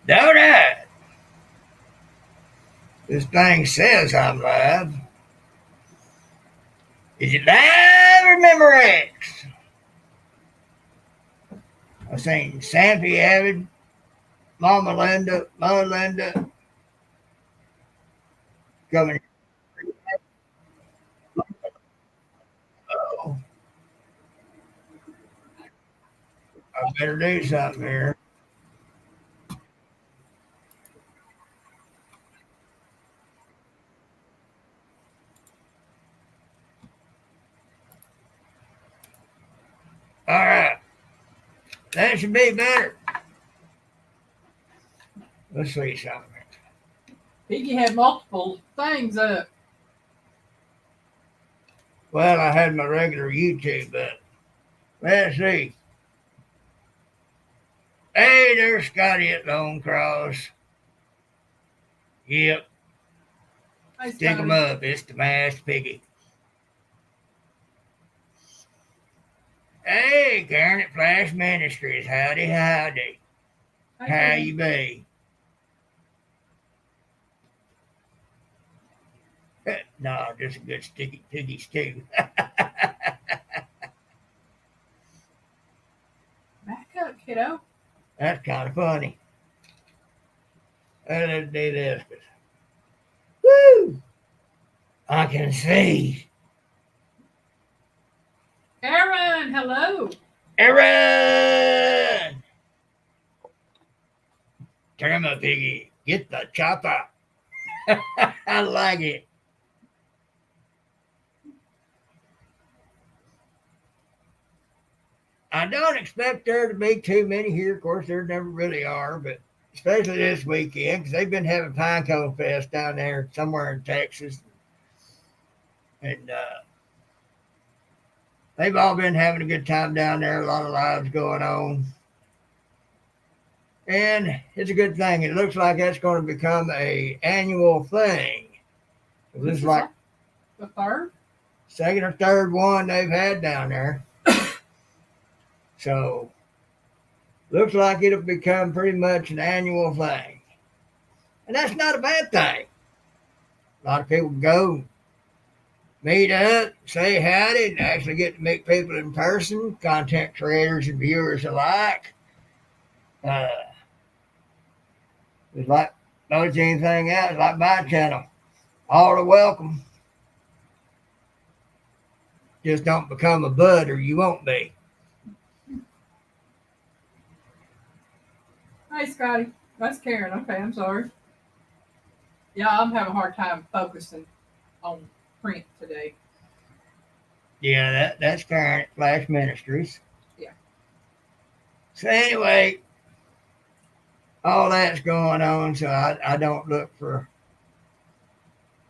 Don't I? This thing says I'm live. Is it live or Memorex? I seen Sampy Avid, Mama Linda, coming. Oh, I better do something here. All right, that should be better. Let's see something. Piggy had multiple things up. Well, I had my regular YouTube up. Let's see. Hey, there's Scotty at Lone Cross. Yep, Hey, stick 'em Scotty. up. It's the masked piggy. Hey, Karen at Flash Ministries. Howdy, howdy. Hey, How Karen. you be? No, just a good sticky piggy stew. Back up, kiddo. That's kind of funny. Let's do this. Woo! I can see. Aaron, hello. Aaron! Turn my piggy. Get the chopper. I like it. I don't expect there to be too many here. Of course, there never really are, but especially this weekend because they've been having Pinecone Fest down there somewhere in Texas, and they've all been having a good time down there. A lot of lives going on, and it's a good thing. It looks like that's going to become a annual thing. This is like the third, second or third one they've had down there. So looks like it'll become pretty much an annual thing. And that's not a bad thing. A lot of people go meet up, say howdy, and actually get to meet people in person, content creators and viewers alike. Uh, it's like notice anything else, like my channel. All are welcome. Just don't become a bud or you won't be. Hey, Scotty. That's Karen. Okay, I'm sorry. Yeah, I'm having a hard time focusing on print today. Yeah, that's current Flash Ministries. Yeah. So anyway, all that's going on, so I don't look for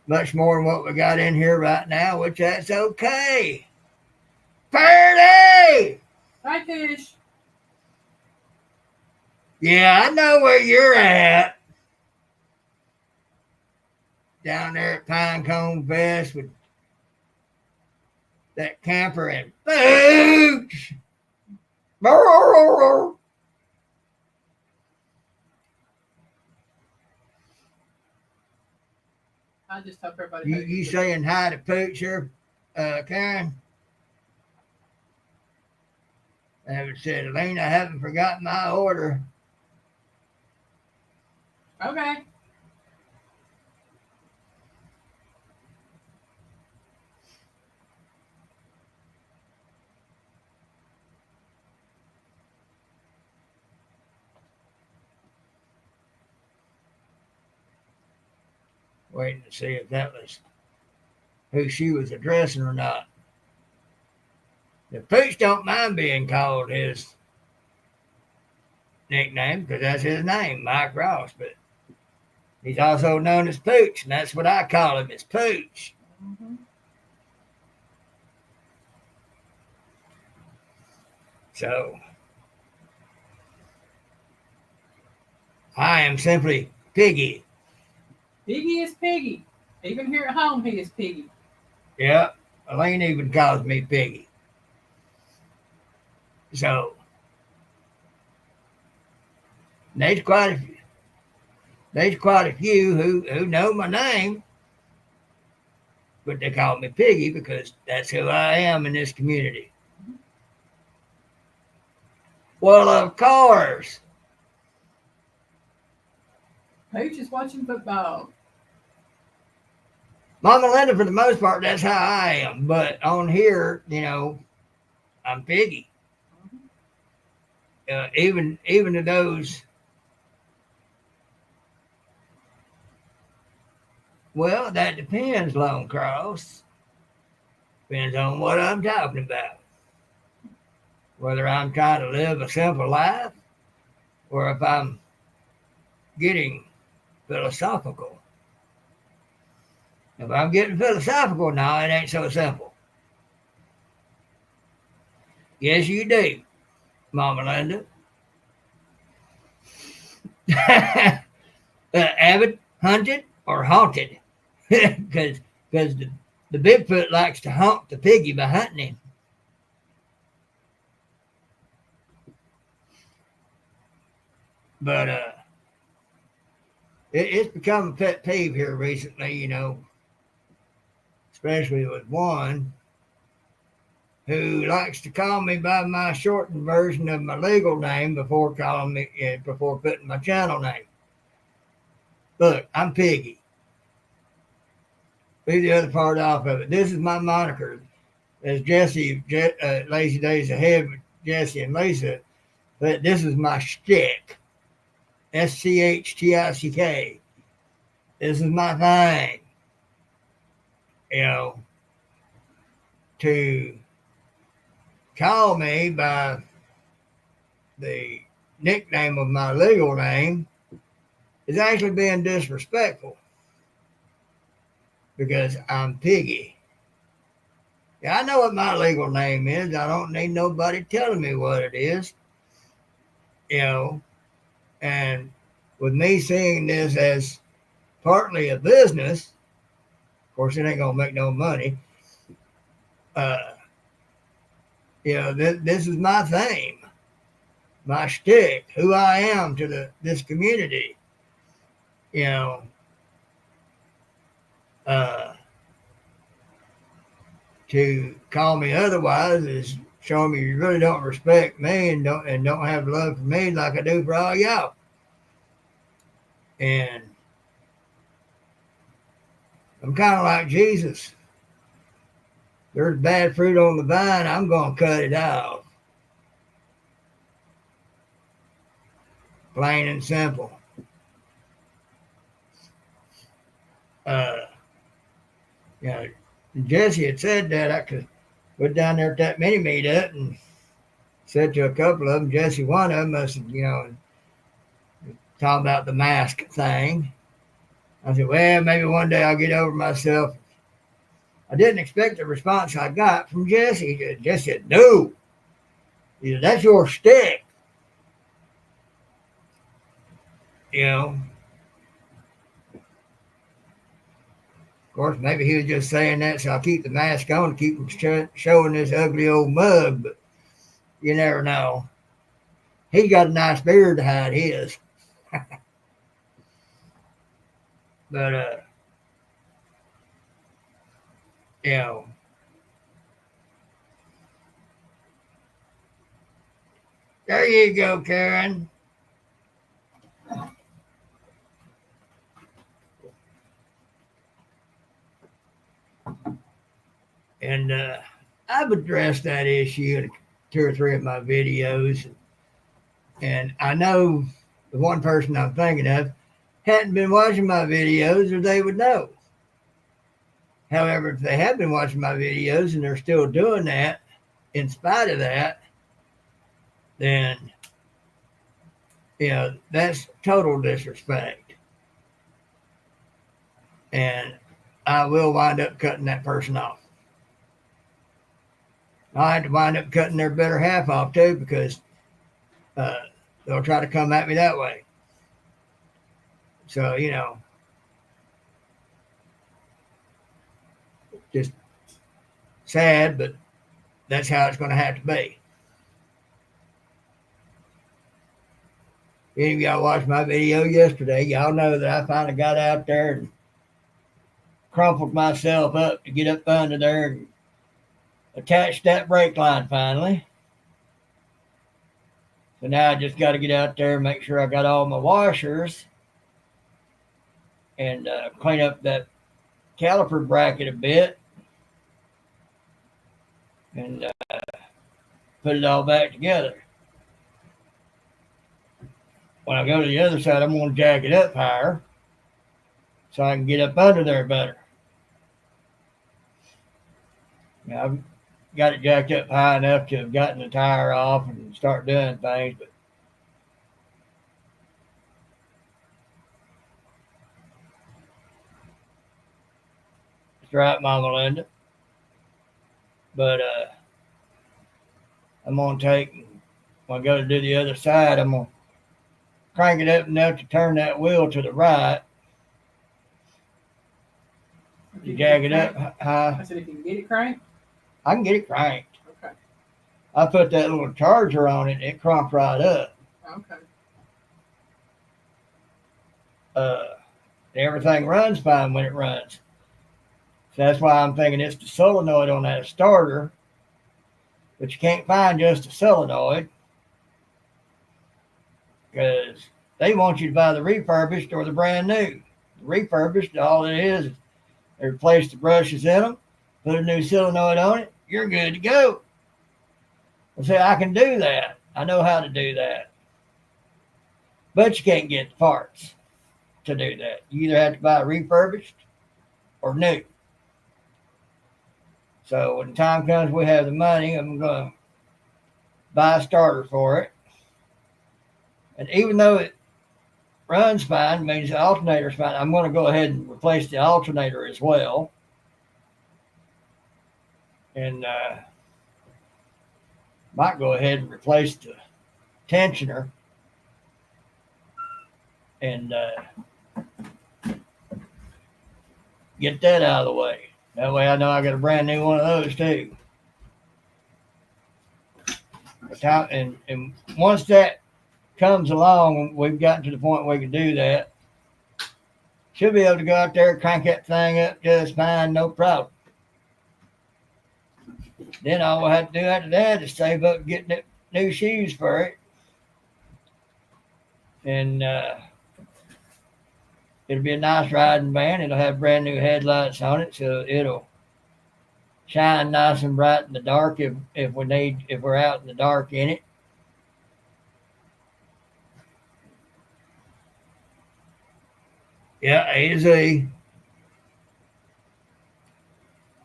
much more than what we got in here right now, which that's okay. Purdy! Hi, Fish. Yeah, I know where you're at. Down there at Pinecone Fest with that camper and boots. I just hope everybody. You saying hi to Pooch here, Karen? David said, Elaine, I haven't forgotten my order. Okay. Waiting to see if that was who she was addressing or not. The Pooch don't mind being called his nickname because that's his name, Mike Ross, but he's also known as Pooch, and that's what I call him, is Pooch. Mm-hmm. So I am simply Piggy. Piggy is Piggy. Even here at home, he is Piggy. Yep, Elaine even calls me Piggy. So there's quite a few. there's quite a few who know my name, but they call me Piggy because that's who I am in this community. Well, of course, Pooch is watching football. Mama Linda, for the most part, that's how I am. But on here, I'm Piggy. Even to those, well, that depends, Lone Cross. Depends on what I'm talking about. Whether I'm trying to live a simple life or if I'm getting philosophical. If I'm getting philosophical now, it ain't so simple. Yes, you do, Mama Linda. Avid, hunted, or haunted? Because the Bigfoot likes to haunt the piggy by hunting him. But it's become a pet peeve here recently, especially with one who likes to call me by my shortened version of my legal name before putting my channel name. Look, I'm Piggy. Leave the other part off of it. This is my moniker. As Lazy Days Ahead with Jesse and Lisa, but this is my shtick. SCHTICK. This is my thing. To call me by the nickname of my legal name is actually being disrespectful because I'm Piggy. Yeah, I know what my legal name is. I don't need nobody telling me what it is. And with me seeing this as partly a business, of course, it ain't gonna make no money. This is my thing, my shtick, who I am to this community. Uh, to call me otherwise is showing me you really don't respect me and don't have love for me like I do for all y'all. And I'm kind of like Jesus. There's bad fruit on the vine, I'm going to cut it off. Plain and simple. Jesse had said that I could went down there at that mini meetup and said to a couple of them, Jesse, one of them, I said, talking about the mask thing. I said, well, maybe one day I'll get over myself. I didn't expect the response I got from Jesse. Jesse said, no. He said, that's your stick. Of course, maybe he was just saying that so I'll keep the mask on to keep him showing this ugly old mug, but you never know. He's got a nice beard to hide his. But, there you go, Karen. And I've addressed that issue in 2 or 3 of my videos. And I know the one person I'm thinking of hadn't been watching my videos or they would know. However, if they have been watching my videos and they're still doing that, in spite of that, then, that's total disrespect. And I will wind up cutting that person off. I had to wind up cutting their better half off too because they'll try to come at me that way. So, just sad, but that's how it's going to have to be. Any of y'all watched my video yesterday, y'all know that I finally got out there and crumpled myself up to get up under there and attach that brake line finally. So now I just got to get out there and make sure I got all my washers and clean up that caliper bracket a bit and put it all back together. When I go to the other side, I'm going to jack it up higher so I can get up under there better. Now, I've got it jacked up high enough to have gotten the tire off and start doing things, but it's right, Mama Linda. But I'm going to take, when I go to do the other side, I'm going to crank it up enough to turn that wheel to the right. You jack it up high. I said, if you can get it cranked? I can get it cranked. Okay. I put that little charger on it and it cranked right up. Okay. Everything runs fine when it runs. So that's why I'm thinking it's the solenoid on that starter. But you can't find just a solenoid because they want you to buy the refurbished or the brand new. The refurbished, all it is they replace the brushes in them, put a new solenoid on it, you're good to go. I say, I can do that. I know how to do that. But you can't get the parts to do that. You either have to buy refurbished or new. So when the time comes we have the money, I'm going to buy a starter for it. And even though it runs fine, means the alternator's fine, I'm going to go ahead and replace the alternator as well. And might go ahead and replace the tensioner and get that out of the way. That way I know I got a brand new one of those too. And once that comes along, we've gotten to the point where we can do that. Should be able to go out there, crank that thing up just fine, no problem. Then all we'll have to do after that is save up getting new shoes for it. And it'll be a nice riding van. It'll have brand new headlights on it, so it'll shine nice and bright in the dark if we're out in the dark in it. Yeah, A to Z.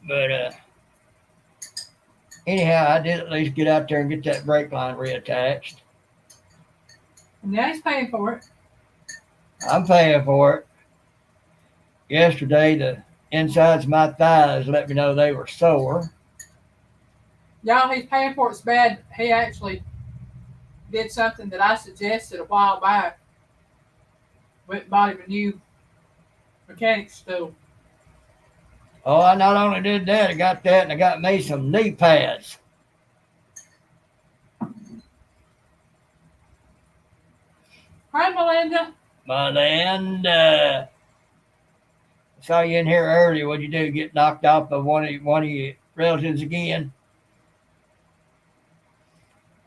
But anyhow, I did at least get out there and get that brake line reattached. And now he's paying for it. I'm paying for it. Yesterday, the insides of my thighs let me know they were sore. Y'all, he's paying for it so bad, he actually did something that I suggested a while back. Went and bought him a new mechanic stool. Oh, I not only did that, I got that and I got me some knee pads. Hi, Melinda. Melinda. I saw you in here earlier. What'd you do? Get knocked off by one of your relatives again?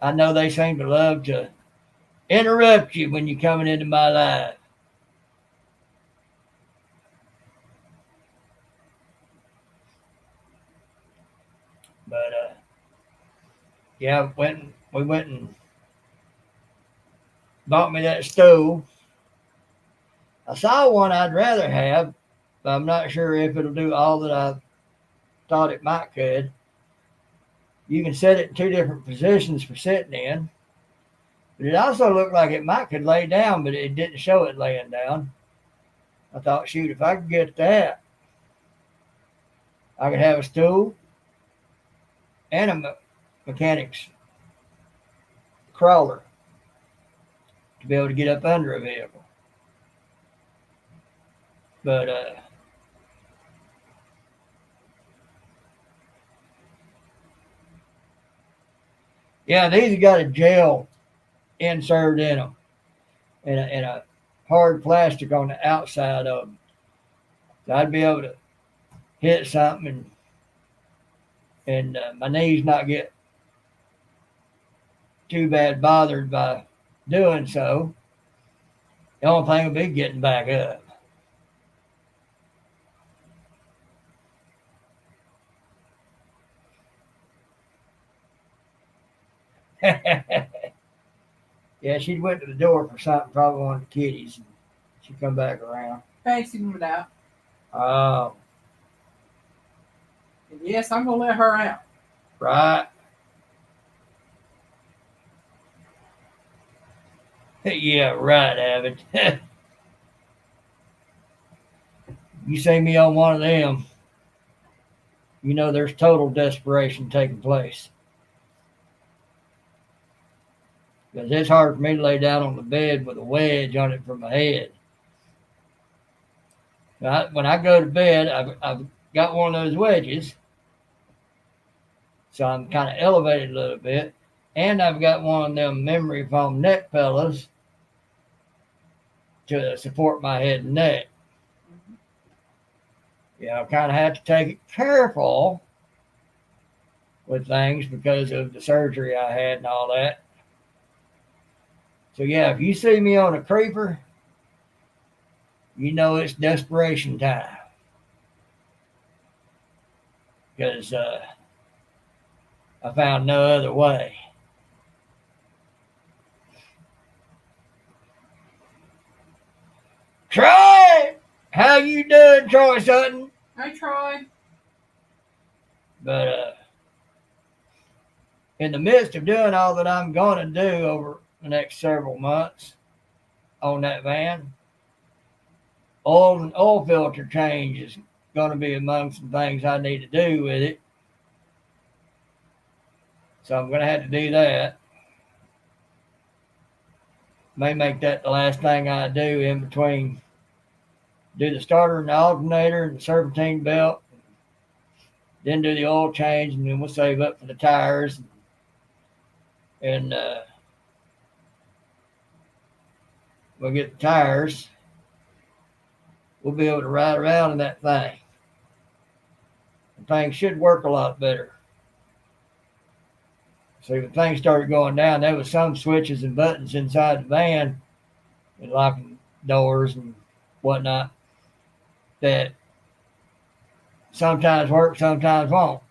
I know they seem to love to interrupt you when you're coming into my life. But yeah, we went and bought me that stove. I saw one I'd rather have, but I'm not sure if it'll do all that I thought it might could. You can set it in two different positions for sitting in. But it also looked like it might could lay down, but it didn't show it laying down. I thought, shoot, if I could get that, I could have a stool and a mechanic's crawler to be able to get up under a vehicle. But yeah, these have got a gel insert in them. and a hard plastic on the outside of them. So I'd be able to hit something and my knees not get too bad bothered by doing so. The only thing would be getting back up. Yeah, she went to the door for something, probably one of the kitties. And she come back around. Fancy moved out. Oh, And yes, I'm gonna let her out. right. Yeah, right, Abbott. You see me on one of them, you know there's total desperation taking place. Because it's hard for me to lay down on the bed with a wedge on it for my head. When I go to bed, I've got one of those wedges, so I'm kind of elevated a little bit. And I've got one of them memory foam neck pillows to support my head and neck. I kind of have to take it careful with things because of the surgery I had and all that. So yeah, if you see me on a creeper, you know it's desperation time. Because I found no other way. Troy! How you doing, Troy Sutton? Hey, Troy. But in the midst of doing all that I'm going to do over the next several months on that van, oil filter change is going to be among some things I need to do with it. So I'm going to have to do that. May make that the last thing I do in between. Do the starter and the alternator and the serpentine belt. Then do the oil change, and then we'll save up for the tires. And we'll get the tires. We'll be able to ride around in that thing. The thing should work a lot better. See, when things started going down, there was some switches and buttons inside the van and locking doors and whatnot that sometimes work, sometimes won't.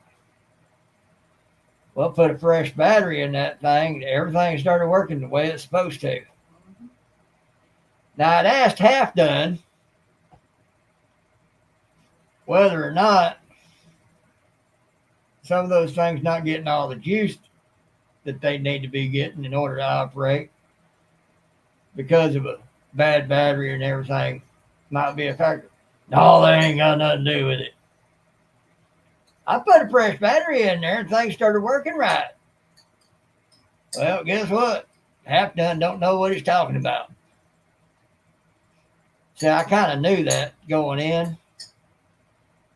Well, put a fresh battery in that thing, everything started working the way it's supposed to. Now, I'd asked Half Done whether or not some of those things not getting all the juice that they need to be getting in order to operate because of a bad battery and everything might be a factor. No, they ain't got nothing to do with it. I put a fresh battery in there and things started working right. Well, guess what? Half Done don't know what he's talking about. See, I kind of knew that going in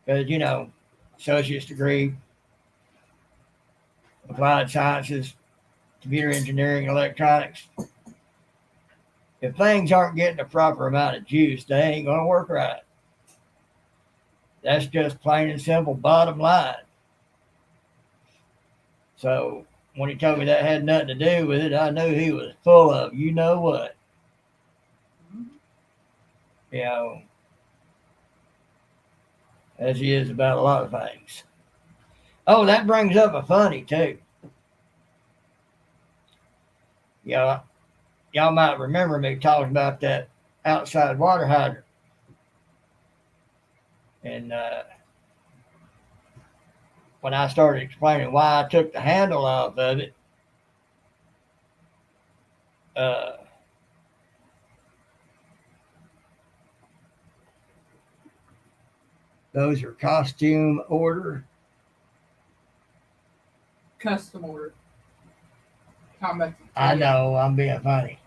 because, associate's degree, applied sciences, computer engineering, electronics. If things aren't getting the proper amount of juice, they ain't going to work right. That's just plain and simple bottom line. So when he told me that had nothing to do with it, I knew he was full of you know what. As he is about a lot of things. Oh, that brings up a funny too. Y'all might remember me talking about that outside water hydrant. And when I started explaining why I took the handle off of it, those are costume order. Custom order. I know, I'm being funny.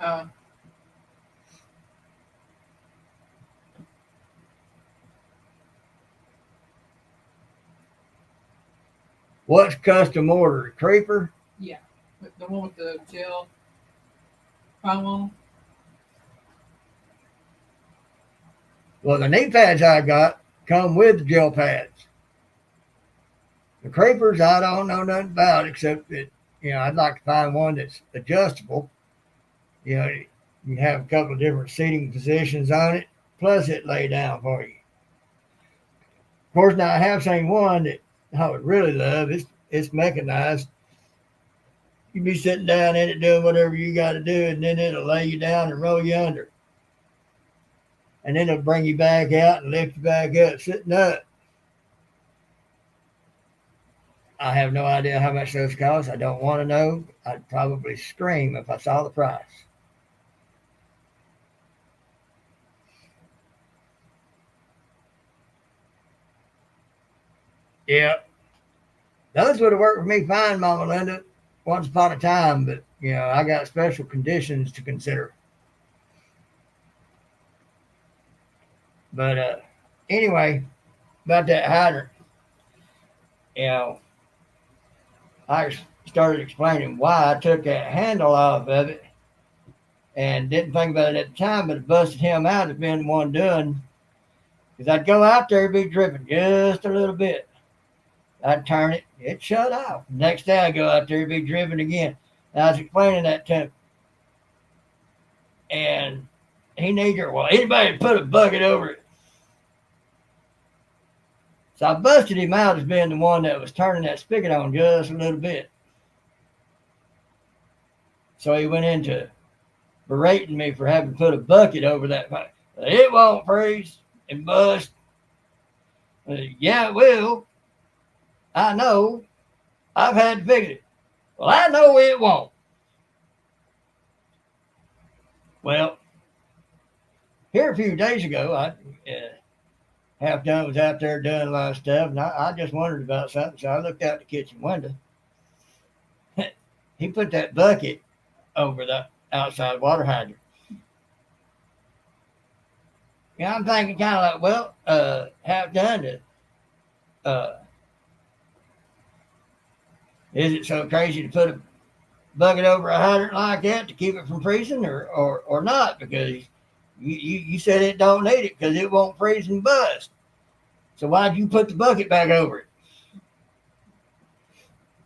What's custom order? Creeper? Yeah. The one with the gel foam on. Well, the knee pads I got come with the gel pads. The creepers, I don't know nothing about except that, I'd like to find one that's adjustable. You know, you have a couple of different seating positions on it, plus it lay down for you. Of course, now I have seen one that I would really love. It's mechanized. You be sitting down in it doing whatever you got to do, and then it'll lay you down and roll you under, and then it'll bring you back out and lift you back up sitting up. I have no idea how much those cost. I don't want to know. I'd probably scream if I saw the price. Yeah, those would have worked for me fine, Mama Linda, once upon a time, but I got special conditions to consider. But anyway, about that hydrant, you know, I started explaining why I took that handle off of it and didn't think about it at the time, but it busted him out as being the one doing. Because I'd go out there, it'd be dripping just a little bit. I'd turn it, it shut off. Next day I go out there, it'd be dripping again. And I was explaining that to him. And he needed, well, anybody put a bucket over it. So I busted him out as being the one that was turning that spigot on just a little bit. So he went into berating me for having put a bucket over that pipe. It won't freeze and bust. Yeah, it will. I know. I've had to fix it. Well, I know it won't. Well, here a few days ago, Half Done was out there doing a lot of stuff, and I just wondered about something, so I looked out the kitchen window. He put that bucket over the outside water hydrant. I'm thinking kind of like, well, Half Done to, is it so crazy to put a bucket over a hydrant like that to keep it from freezing, or not? Because you said it don't need it because it won't freeze and bust. So why'd you put the bucket back over it?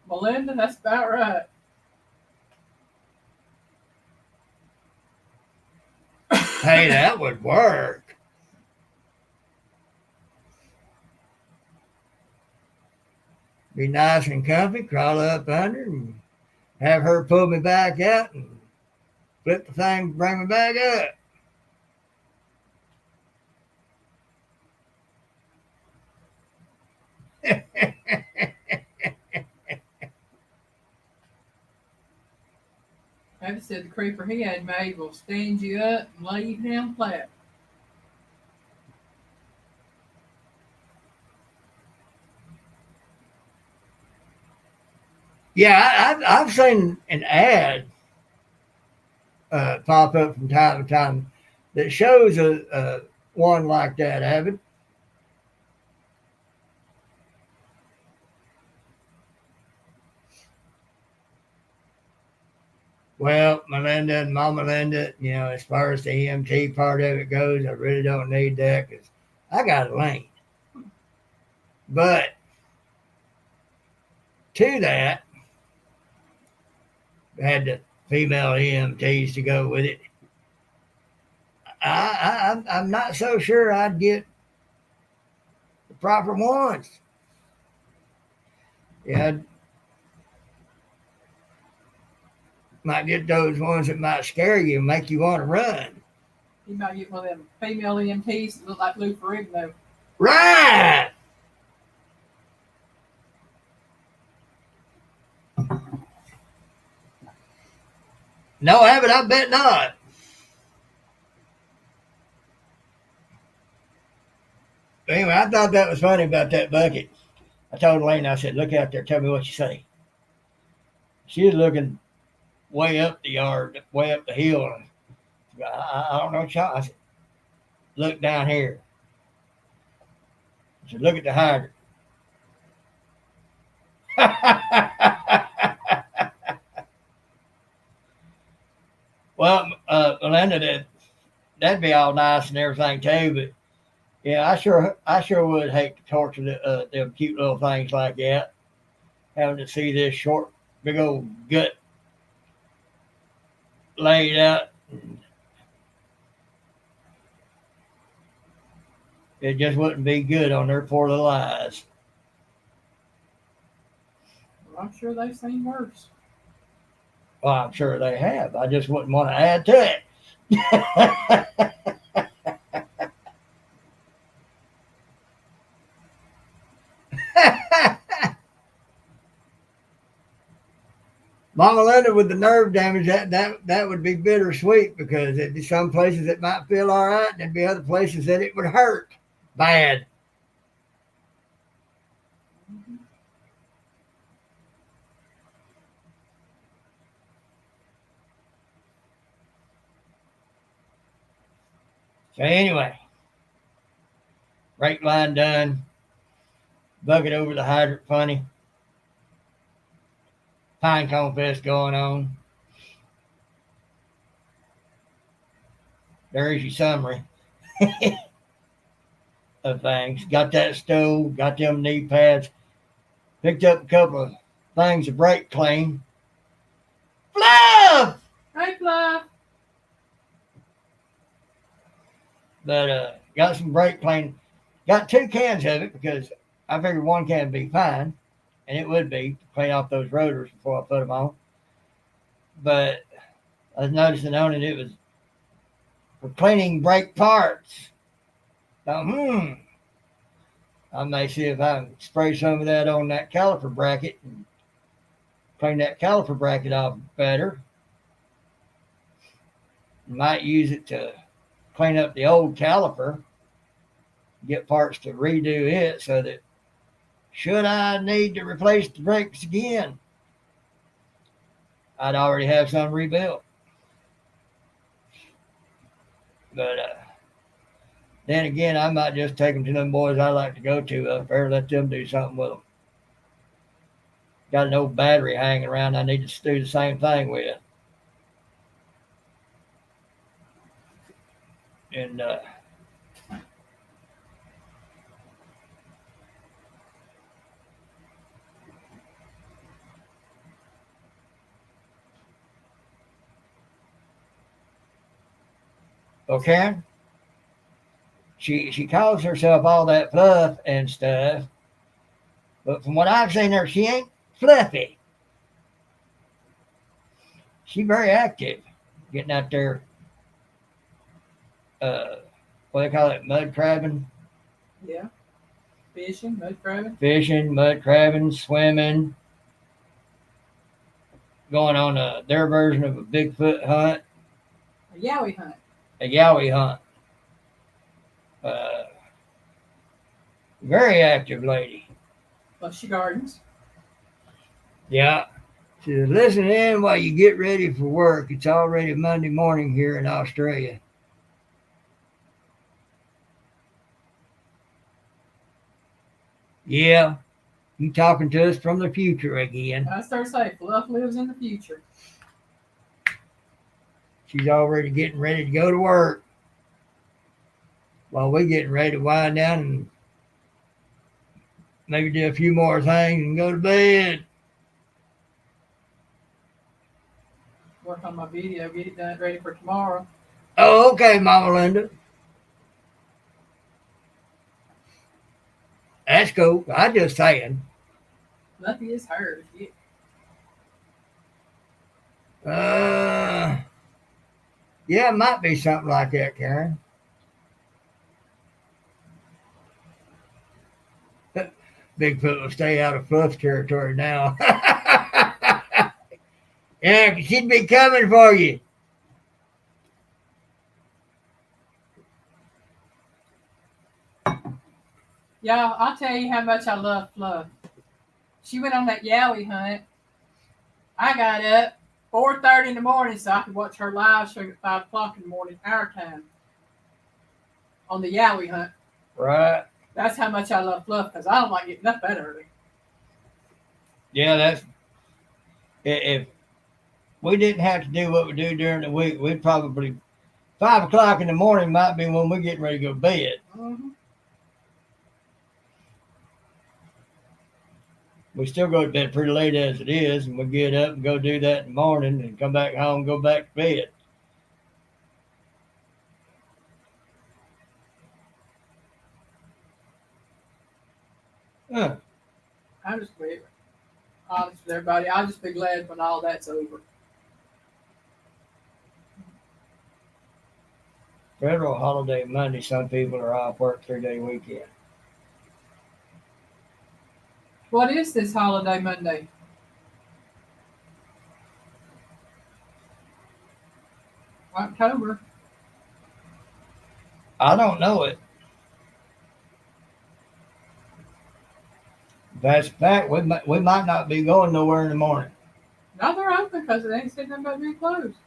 Melinda, that's about right. Hey, that would work. Be nice and comfy, crawl up under and have her pull me back out and flip the thing, bring me back up. Abby said the creeper he had made will stand you up and lay you down flat. Yeah, I've seen an ad pop up from time to time that shows a one like that, Avid. Well, Melinda and Mama Linda, as far as the EMT part of it goes, I really don't need that because I got a lane. But to that, I had the female EMTs to go with it. I'm not so sure I'd get the proper ones. Yeah, might get those ones that might scare you and make you want to run. You might get one of them female EMTs that look like Lou Ferrigno. Right! No, Abbott, I bet not. Anyway, I thought that was funny about that bucket. I told Elaine, I said, look out there, tell me what you say. She was looking way up the yard, way up the hill. I don't know what y'all. I said, look down here. I said, look at the hydrant. Well, Melinda, that'd be all nice and everything too, but Yeah, I sure would hate to torture them cute little things like that. Having to see this short, big old gut laid out. It just wouldn't be good on their poor little eyes. Well, I'm sure they've seen worse. Well, I'm sure they have. I just wouldn't want to add to it. Mama Linda with the nerve damage, that would be bittersweet because there'd be some places it might feel all right, and there'd be other places that it would hurt bad. Mm-hmm. So anyway, brake line done, bucket over the hydrant funny, pine cone fest going on. There's your summary of things. Got that stove, got them knee pads, picked up a couple of things of brake clean. Fluff! Hey, Fluff. But got some brake clean. Got 2 cans of it because I figured 1 can would be fine, and it would be to clean off those rotors before I put them on. But I was noticing on it was for cleaning brake parts. So, I may see if I can spray some of that on that caliper bracket and clean that caliper bracket off better. Might use it to clean up the old caliper, get parts to redo it so that should I need to replace the brakes again, I'd already have some rebuilt. But then again, I might just take them to them boys I like to go to up there, let them do something with them. Got an old battery hanging around I need to do the same thing with. And okay, she calls herself all that fluff and stuff, but from what I've seen her, she ain't fluffy. She's very active, getting out there. What do they call it? Mud crabbing. Yeah. Fishing, mud crabbing, swimming, going on their version of a Bigfoot hunt. A yowie hunt. A yowie hunt. Very active lady. Plus she gardens. Yeah. She says, listen in while you get ready for work. It's already Monday morning here in Australia. Yeah, you talking to us from the future again. I start saying, Fluff lives in the future. She's already getting ready to go to work while we're getting ready to wind down and maybe do a few more things and go to bed. Work on my video, get it done, ready for tomorrow. Oh, okay, Mama Linda. That's cool. I'm just saying. Fluffy is hers. Yeah, it might be something like that, Karen. Bigfoot will stay out of Fluff's territory now. Yeah, she'd be coming for you. Y'all, I'll tell you how much I love Fluff. She went on that yowie hunt. I got up 4:30 in the morning so I could watch her live show at 5 o'clock in the morning, our time, on the yowie hunt. Right. That's how much I love Fluff because I don't like getting up that early. Yeah, that's if we didn't have to do what we do during the week, we'd probably 5 o'clock in the morning might be when we're getting ready to go to bed. Mm-hmm. We still go to bed pretty late as it is, and we get up and go do that in the morning and come back home and go back to bed. Huh. I'm just glad, honest with everybody. I'll just be glad when all that's over. Federal holiday Monday, some people are off work 3-day weekend. What is this holiday Monday? October. I don't know it. That's a fact. We might not be going nowhere in the morning. No, they're open because it ain't said nothing about being closed.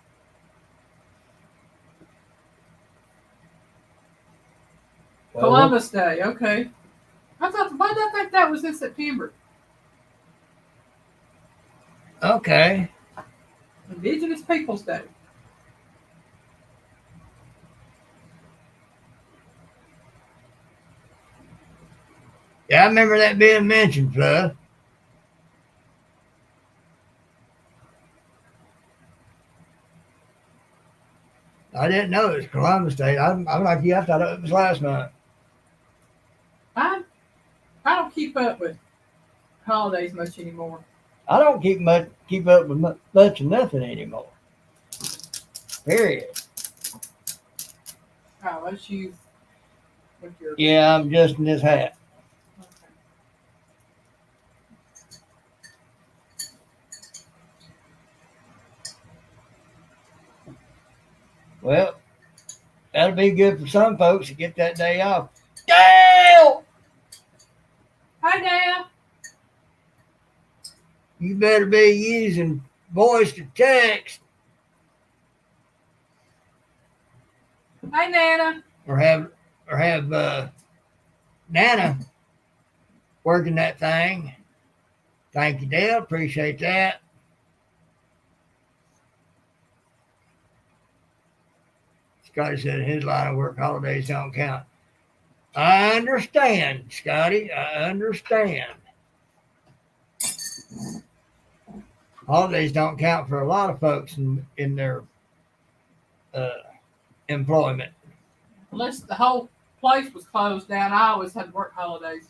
Well, Columbus Day, okay. Why did I think that was in September? okay. Indigenous Peoples Day. Yeah, I remember that being mentioned, Fluff. I didn't know it was Columbus Day. I'm like you. I thought it was last month. I I don't keep up with holidays much anymore. I don't keep up with much of nothing anymore. Period. Oh, that's you with your. Yeah, I'm just in this hat. Okay. Well, that'll be good for some folks to get that day off. Dale, Hi, Dad. you better be using voice to text Hi, Nana. or have Nana working that thing. Thank you, Dale. Appreciate that. Scotty said in his line of work, holidays don't count. I understand, Scotty. I understand. Holidays don't count for a lot of folks in their uh, employment. Unless the whole place was closed down, I always had to work holidays.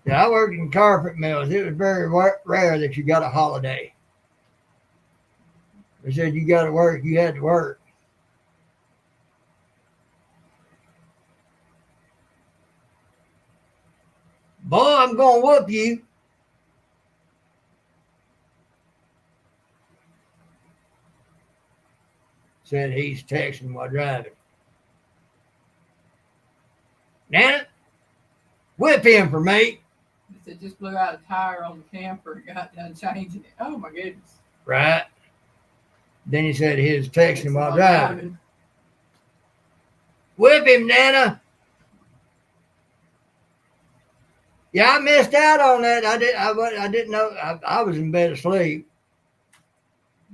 Yeah, I worked in carpet mills. It was very rare that you got a holiday. They said you got to work, you had to work. Boy, I'm going to whoop you. Said he's texting while driving. Nana, whip him for me. He said just blew out a tire on the camper and got done changing it. Oh my goodness. Right. Then he said he was texting while driving. Whip him, Nana. Yeah, I missed out on that. I didn't know. I was in bed asleep,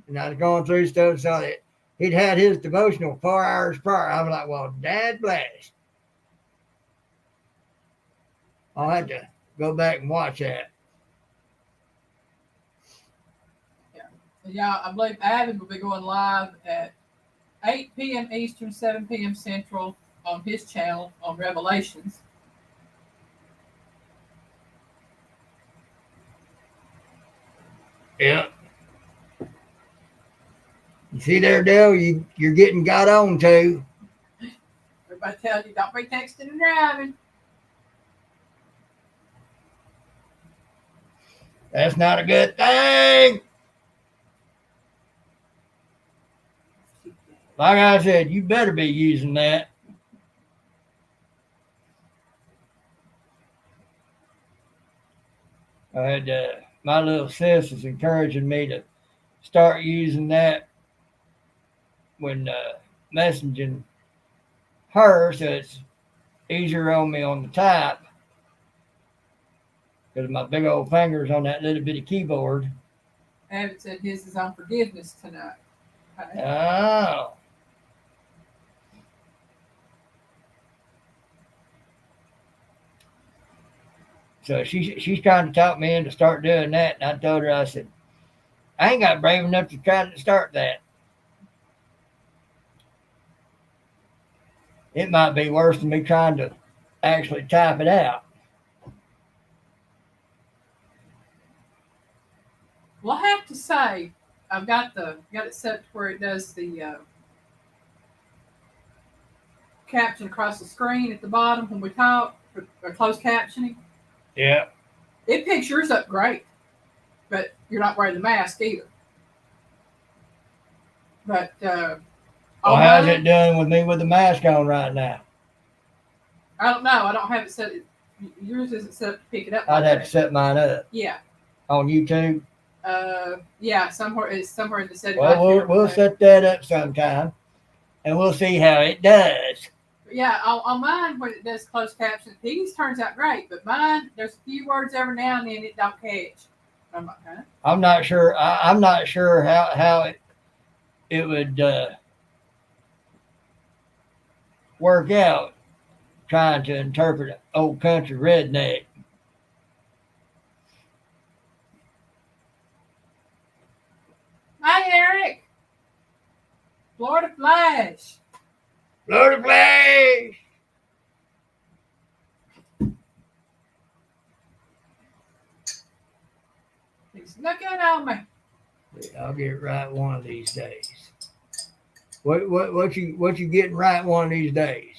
and I was going through stuff. Saw that he'd had his devotional 4 hours prior. I was like, "Well, Dad bless." I'll have to go back and watch that. Yeah, I believe Adam will be going live at 8 p.m. Eastern, 7 p.m. Central on his channel on Revelations. Yeah. You see there, Dale, you're getting got on to. Everybody tells you don't be texting and driving. That's not a good thing. Like I said, you better be using that. I had my little sis is encouraging me to start using that when messaging her, so it's easier on me on the type because my big old fingers on that little bitty keyboard. Adam said his is on forgiveness tonight. Okay. Oh. So she's trying to talk me into start doing that, and I told her, I said, I ain't got brave enough to try to start that. It might be worse than me trying to actually type it out. Well, I have to say, I've got it set to where it does the caption across the screen at the bottom when we talk, or closed captioning. Yeah. It picks yours up great, but you're not wearing the mask either. But well, how's it doing with me with the mask on right now? I don't know. I don't have it set. Yours isn't set up to pick it up. I'd have to set mine up. Yeah. On YouTube. Yeah, it's somewhere in the setting. Well, we'll set that up sometime, and we'll see how it does. Yeah, on mine when it does closed captions, Piggy's turns out great, but mine there's a few words every now and then it don't catch. I'm like, huh? I'm not sure. I'm not sure how it would work out trying to interpret old country redneck. Hi, Eric. Florida Flash. Florida Flash. He's looking on me. I'll get it right one of these days. What you getting right one of these days?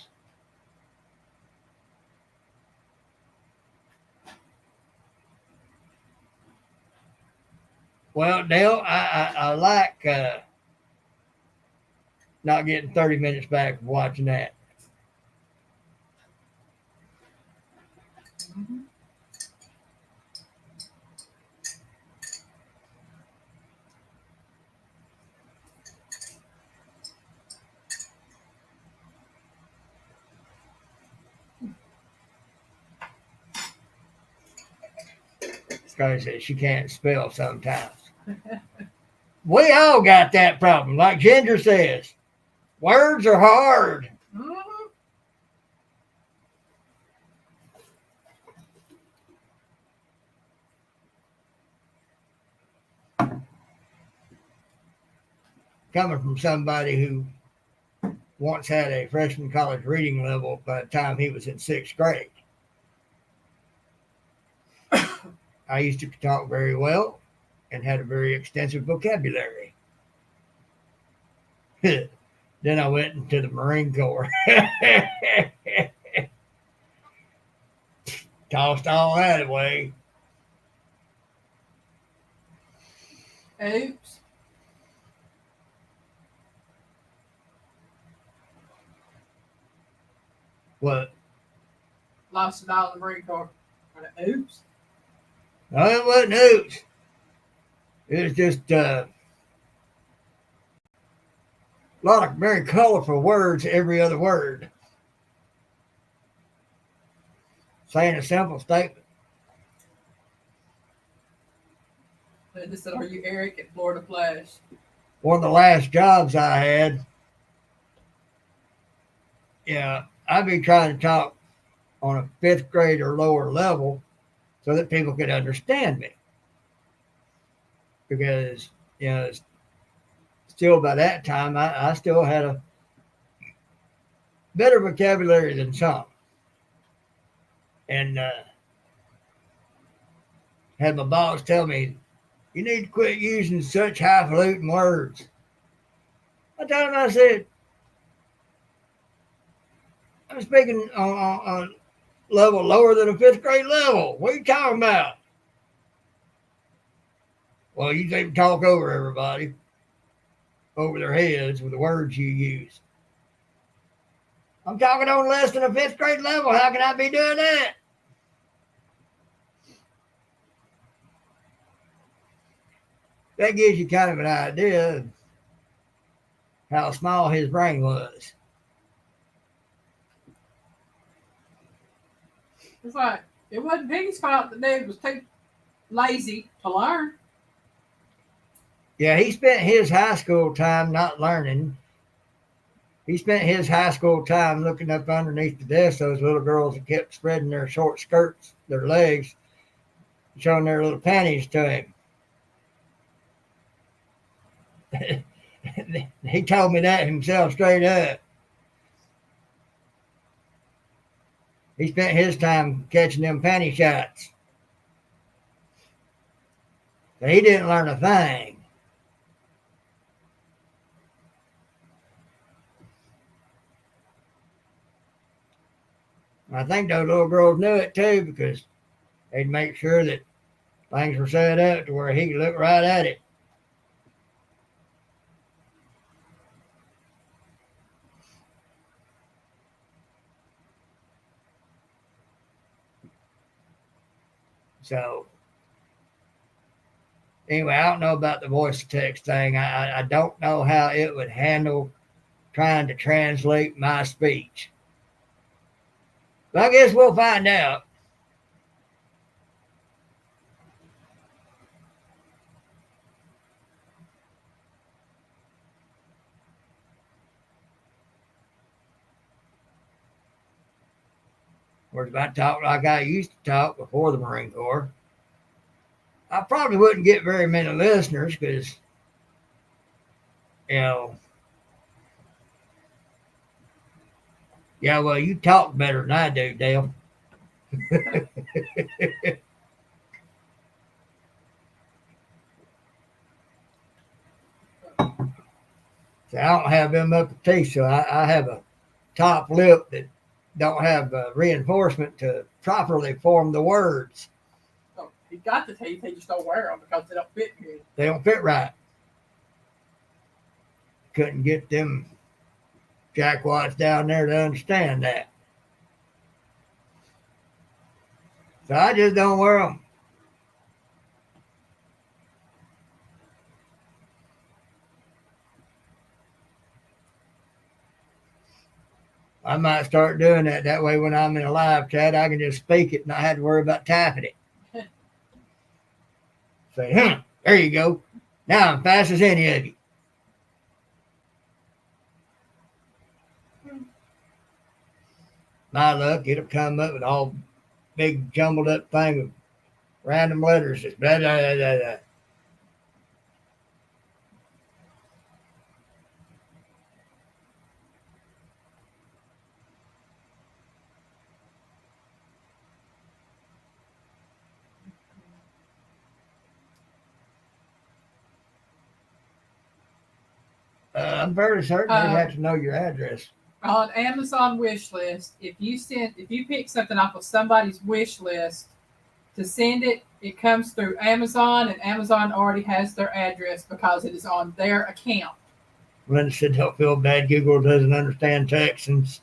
Well, Dale, I like not getting 30 minutes back of watching that. Mm-hmm. Scotty says she can't spell sometimes. We all got that problem. Like Ginger says, words are hard. Mm-hmm. Coming from somebody who once had a freshman college reading level by the time he was in 6th grade. I used to talk very well and had a very extensive vocabulary. Then I went into the Marine Corps. Tossed all that away. Oops. What? Lost it all in the Marine Corps. Oops. No, it wasn't oops. It was just a lot of very colorful words, every other word. Saying a simple statement. They said, "Are you Eric at Florida Flash?" One of the last jobs I had, yeah, I'd be trying to talk on a 5th grade or lower level so that people could understand me. Because, still by that time, I still had a better vocabulary than some. And had my boss tell me, you need to quit using such highfalutin words. I told him, I said, I'm speaking on a level lower than a 5th grade level. What are you talking about? Well, you can talk over everybody, over their heads with the words you use. I'm talking on less than a 5th grade level. How can I be doing that? That gives you kind of an idea of how small his brain was. It's like, it wasn't Piggy's fault the dude was too lazy to learn. Yeah, he spent his high school time not learning. He spent his high school time looking up underneath the desk those little girls that kept spreading their short skirts, their legs, showing their little panties to him. He told me that himself straight up. He spent his time catching them panty shots. So he didn't learn a thing. I think those little girls knew it too because they'd make sure that things were set up to where he could look right at it. So anyway, I don't know about the voice to text thing. I don't know how it would handle trying to translate my speech. But I guess we'll find out. Or if I talk like I used to talk before the Marine Corps, I probably wouldn't get very many listeners because, you know, yeah, well, you talk better than I do, Dale. So I don't have them upper teeth, so I have a top lip that don't have reinforcement to properly form the words. Oh, he got the teeth. He just don't wear them because they don't fit good. They don't fit right. Couldn't get them jackwads down there to understand that. So I just don't wear them. I might start doing that. That way, when I'm in a live chat, I can just speak it and not have to worry about typing it. Say, there you go. Now I'm fast as any of you. My luck, it'll come up with all big jumbled up thing of random letters. Just blah, blah, blah, blah, blah. I'm fairly certain they'd have to know your address. On Amazon wish list, if you pick something off of somebody's wish list to send it, it comes through Amazon, and Amazon already has their address because it is on their account. Linda said, don't feel bad. Google doesn't understand Texans.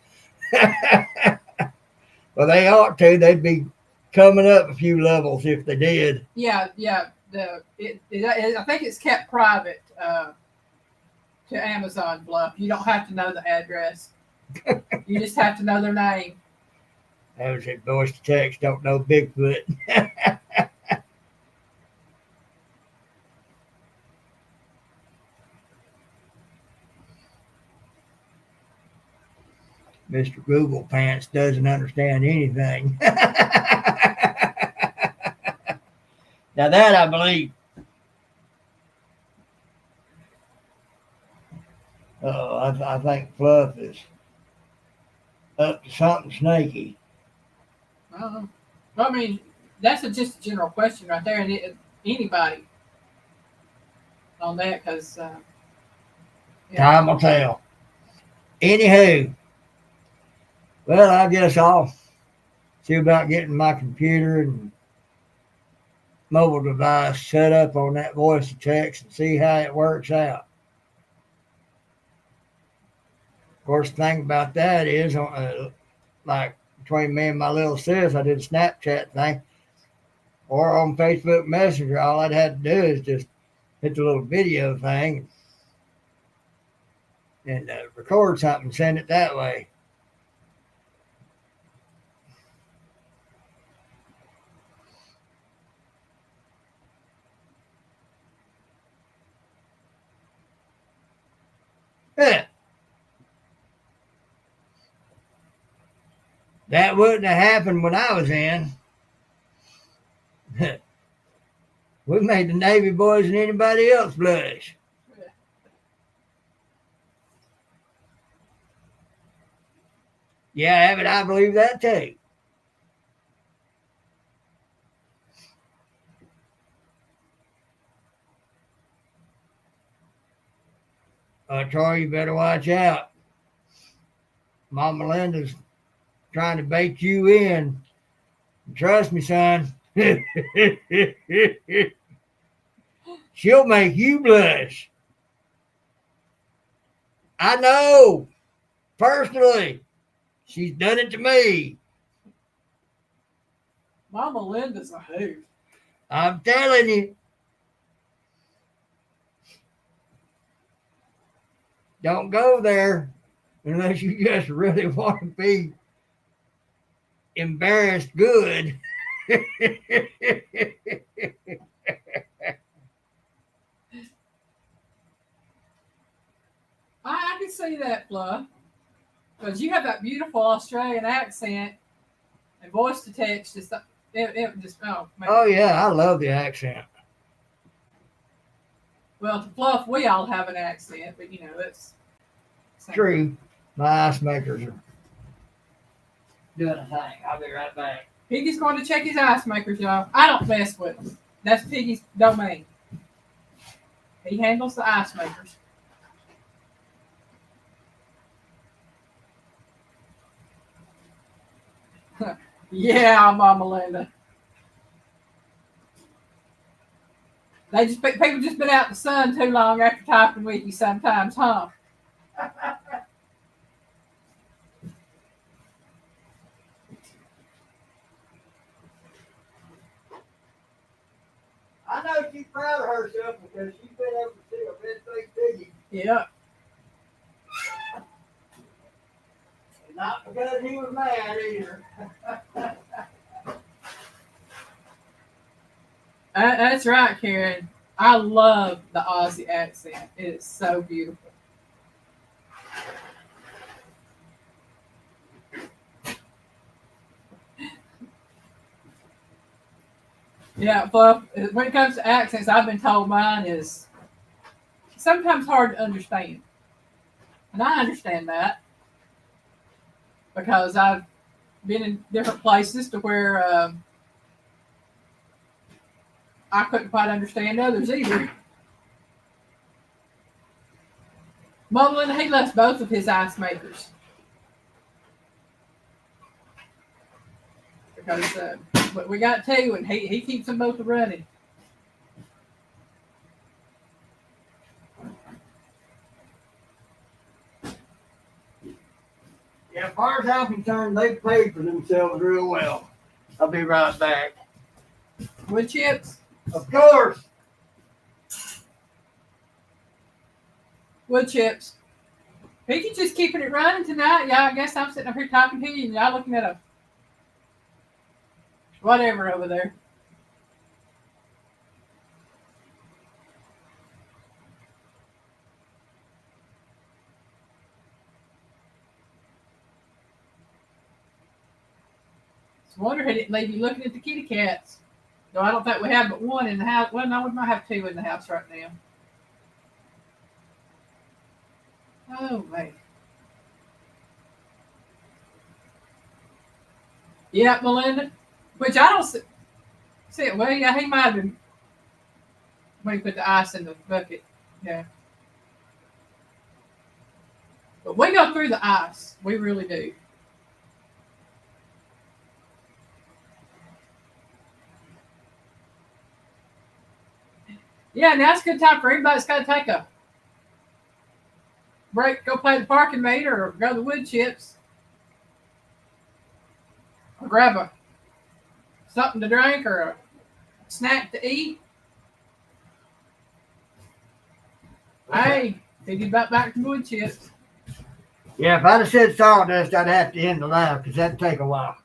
Well, they ought to. They'd be coming up a few levels if they did. Yeah. I think it's kept private to Amazon Bluff. You don't have to know the address. You just have to know their name. I was at voice to text, don't know Bigfoot. Mr. Google Pants doesn't understand anything. Now that I believe. I think Fluff is up to something snaky. I don't know. Well, I mean, that's just a general question right there, and anybody on that, because Time will tell. Anywho, well, I guess I'll see about getting my computer and mobile device set up on that voice to text and see how it works out. Of course, the thing about that is, like between me and my little sis, I did a Snapchat thing, or on Facebook Messenger. All I'd had to do is just hit the little video thing and record something and send it that way. Yeah. That wouldn't have happened when I was in. We made the Navy boys and anybody else blush. Yeah, Abbott, I believe that too. Troy, you better watch out. Mama Linda's trying to bait you in. Trust me, son. She'll make you blush. I know. Personally. She's done it to me. Mama Linda's a hoot. I'm telling you. Don't go there unless you just really want to be embarrassed good. I can see that, Fluff. Because you have that beautiful Australian accent and voice to text. It just, oh, man. Oh, yeah, I love the accent. Well, to Fluff, we all have an accent, but you know, that's true. My ice makers are doing a thing. I'll be right back. Piggy's going to check his ice makers, y'all. I don't mess with them. That's Piggy's domain. He handles the ice makers. Yeah, Mama Linda. People just been out in the sun too long after typing with you sometimes, huh? I know she's proud of herself because she's been able to see a big Piggy. Yeah. Not because he was mad either. That's right, Karen. I love the Aussie accent. It is so beautiful. Yeah, but when it comes to accents, I've been told mine is sometimes hard to understand. And I understand that because I've been in different places to where I couldn't quite understand others either. Mumbling, he left both of his ice makers. Because we got two, and he keeps them both running. Yeah, as far as I'm concerned, they paid for themselves real well. I'll be right back. Wood chips? Of course. Wood chips. Piggy just keeping it running tonight. Yeah, I guess I'm sitting up here talking to you, and y'all looking at a whatever over there. I wonder he didn't leave you looking at the kitty cats. No, I don't think we have but one in the house. Well, no, we might have two in the house right now. Oh, man. Yeah, Melinda. Which I don't see it. Well, yeah, he might have been when he put the ice in the bucket. Yeah. But we go through the ice. We really do. Yeah, now's a good time for everybody that's got to take a break, go play the parking meter or go to the wood chips. Or grab something to drink or a snack to eat. Hey, Piggy back to wood chips. Yeah, if I'd have said sawdust, I'd have to end the live because that'd take a while.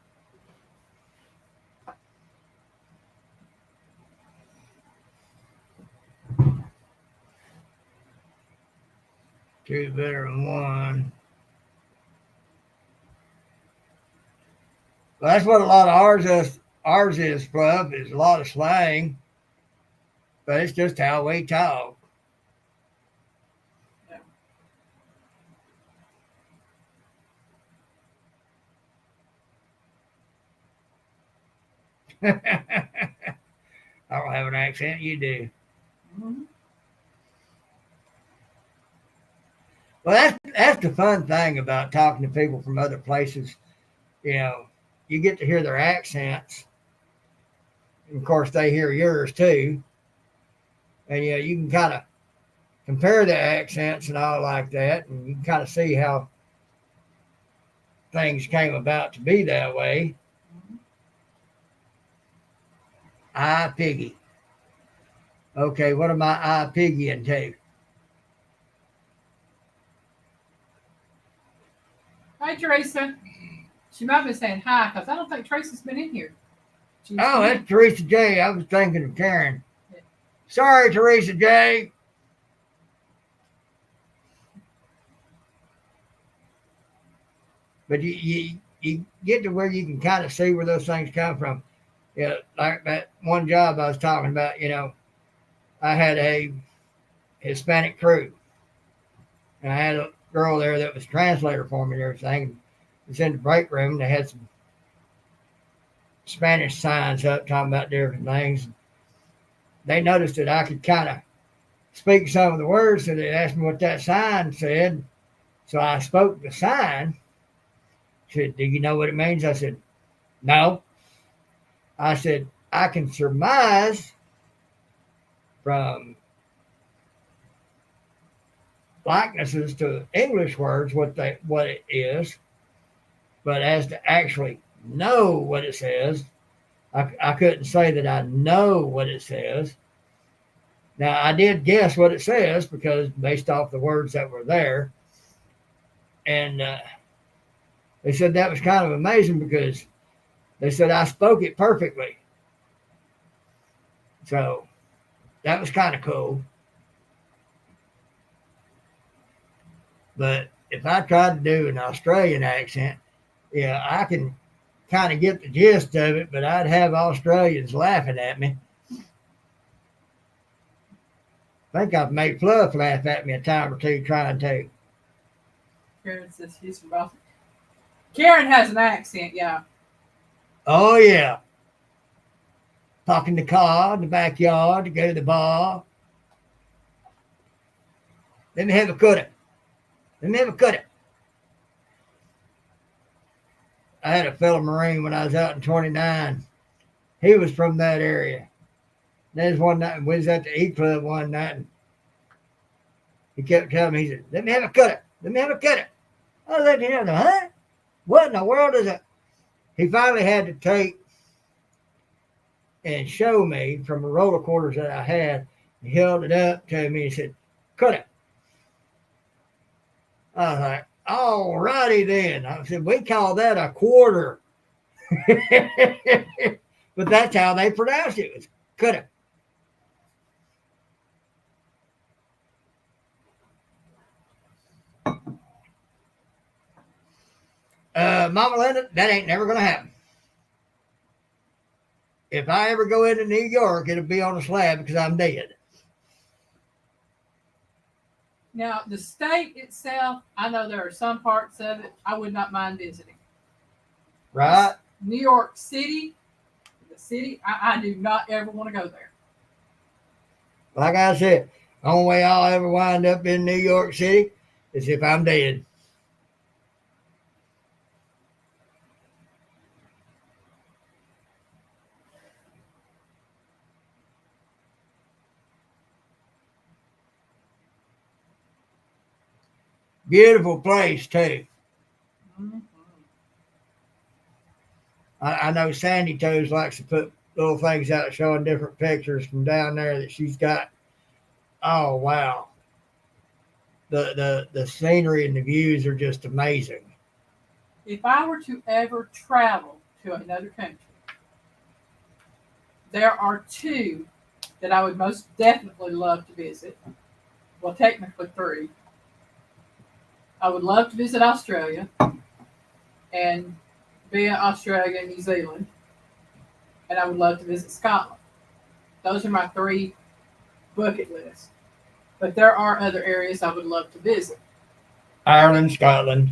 Two better than one. Well, that's what a lot of ours is. Ours is, Fluff, is a lot of slang, but it's just how we talk. Yeah. I don't have an accent. You do. Mm-hmm. Well, that's the fun thing about talking to people from other places. You know, you get to hear their accents, and of course they hear yours too, and you can kind of compare the accents and all like that, and you can kind of see how things came about to be that way. Mm-hmm. I Piggy. Okay, what am I Piggy into? Hi, Teresa. She might be saying hi because I don't think Teresa's been in here. She used to Oh, be. that's Teresa J. I was thinking of Karen. Yeah. Sorry, Teresa J. But you get to where you can kind of see where those things come from. Yeah, like that one job I was talking about. I had a Hispanic crew, and I had a girl there that was a translator for me and everything. It's in the break room. And they had some Spanish signs up talking about different things. They noticed that I could kind of speak some of the words, so they asked me what that sign said. So I spoke the sign. She said, "Do you know what it means?" I said, "No." I said, "I can surmise from likenesses to English words what it is, but as to actually know what it says, I couldn't say that I know what it says. Now I did guess what it says because based off the words that were there, and they said that was kind of amazing because they said I spoke it perfectly. So that was kind of cool. But if I tried to do an Australian accent, yeah, I can kind of get the gist of it, but I'd have Australians laughing at me. I think I've made Fluff laugh at me a time or two trying to. Karen says she's from Boston. Karen has an accent, yeah. Oh, yeah. Parking the car in the backyard to go to the bar. Let me have a cutter. Let me have a cutter. I had a fellow Marine when I was out in 29. He was from that area. There's one night, we was at the E Club one night, and he kept telling me, he said, "Let me have a cutter. Let me have a cutter." I was like, huh? What in the world is it? He finally had to take and show me from the roller quarters that I had. He held it up to me and said, "Cut it." I was like, "All righty then." I said, "We call that a quarter." But that's how they pronounce it. Was cut it. Mama Linda, that ain't never going to happen. If I ever go into New York, it'll be on a slab because I'm dead. Now, the state itself, I know there are some parts of it I would not mind visiting. Right? New York City, the city, I do not ever want to go there. Like I said, the only way I'll ever wind up in New York City is if I'm dead. Beautiful place, too. Mm-hmm. I know Sandy Toes likes to put little things out showing different pictures from down there that she's got. Oh, wow. The scenery and the views are just amazing. If I were to ever travel to another country, there are two that I would most definitely love to visit. Well, technically three. I would love to visit Australia and be in Australia and New Zealand, and I would love to visit Scotland. Those are my 3 bucket lists. But there are other areas I would love to visit. Ireland, Scotland.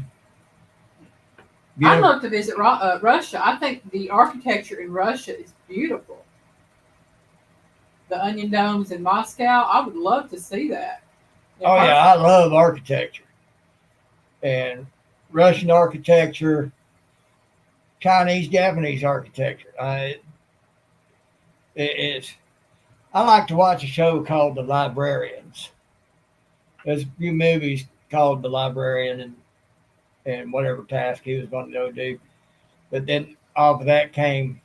I'd Beautiful. love to visit Russia. I think the architecture in Russia is beautiful. The onion domes in Moscow, I would love to see that. Oh yeah, I love architecture. And Russian architecture, Chinese, Japanese architecture. It's. I like to watch a show called The Librarians. There's a few movies called The Librarian and whatever task he was going to go do. But then off of that came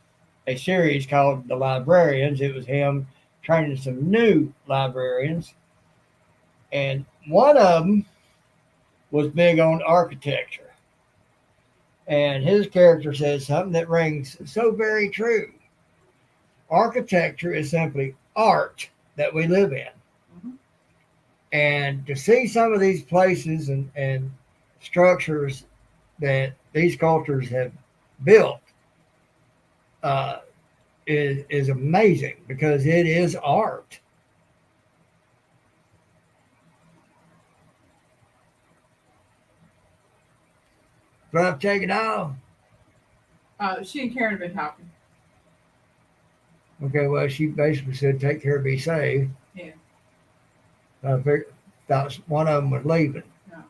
a series called The Librarians. It was him training some new librarians. And one of them was big on architecture. And his character says something that rings so very true. Architecture is simply art that we live in. Mm-hmm. And to see some of these places and structures that these cultures have built is amazing because it is art. Rough, take it off. She and Karen have been talking. Okay, well, she basically said, take care, be safe. Yeah. I thought one of them was leaving. No.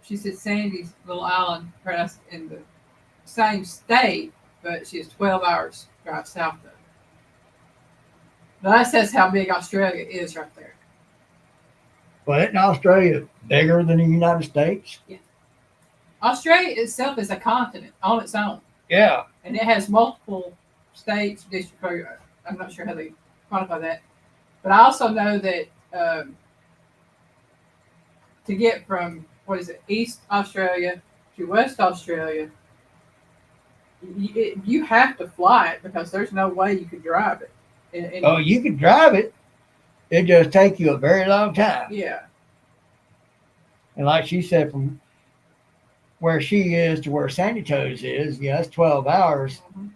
She said Sandy's little island press in the same state, but she has 12 hours drive south of it. Now that says how big Australia is right there. Well, isn't Australia bigger than the United States? Yeah. Australia itself is a continent on its own. Yeah. And it has multiple states, districts. I'm not sure how they quantify that. But I also know that to get from, East Australia to West Australia, you have to fly it because there's no way you could drive it. Oh, you could drive it. It just take you a very long time. Yeah. And like she said, from where she is to where Sandy Toes is, yeah, that's 12 hours. Mm-hmm.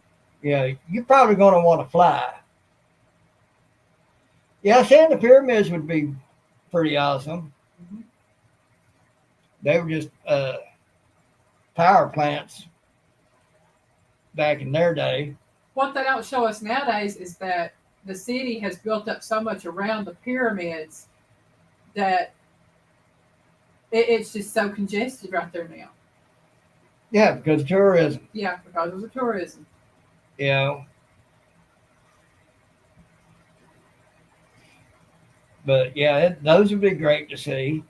Yeah, you're probably going to want to fly. Yeah, saying the pyramids would be pretty awesome. Mm-hmm. They were just power plants back in their day. What they don't show us nowadays is that the city has built up so much around the pyramids that it's just so congested right there now. Yeah, because of tourism. Yeah, because of the tourism. You know. But yeah, those would be great to see.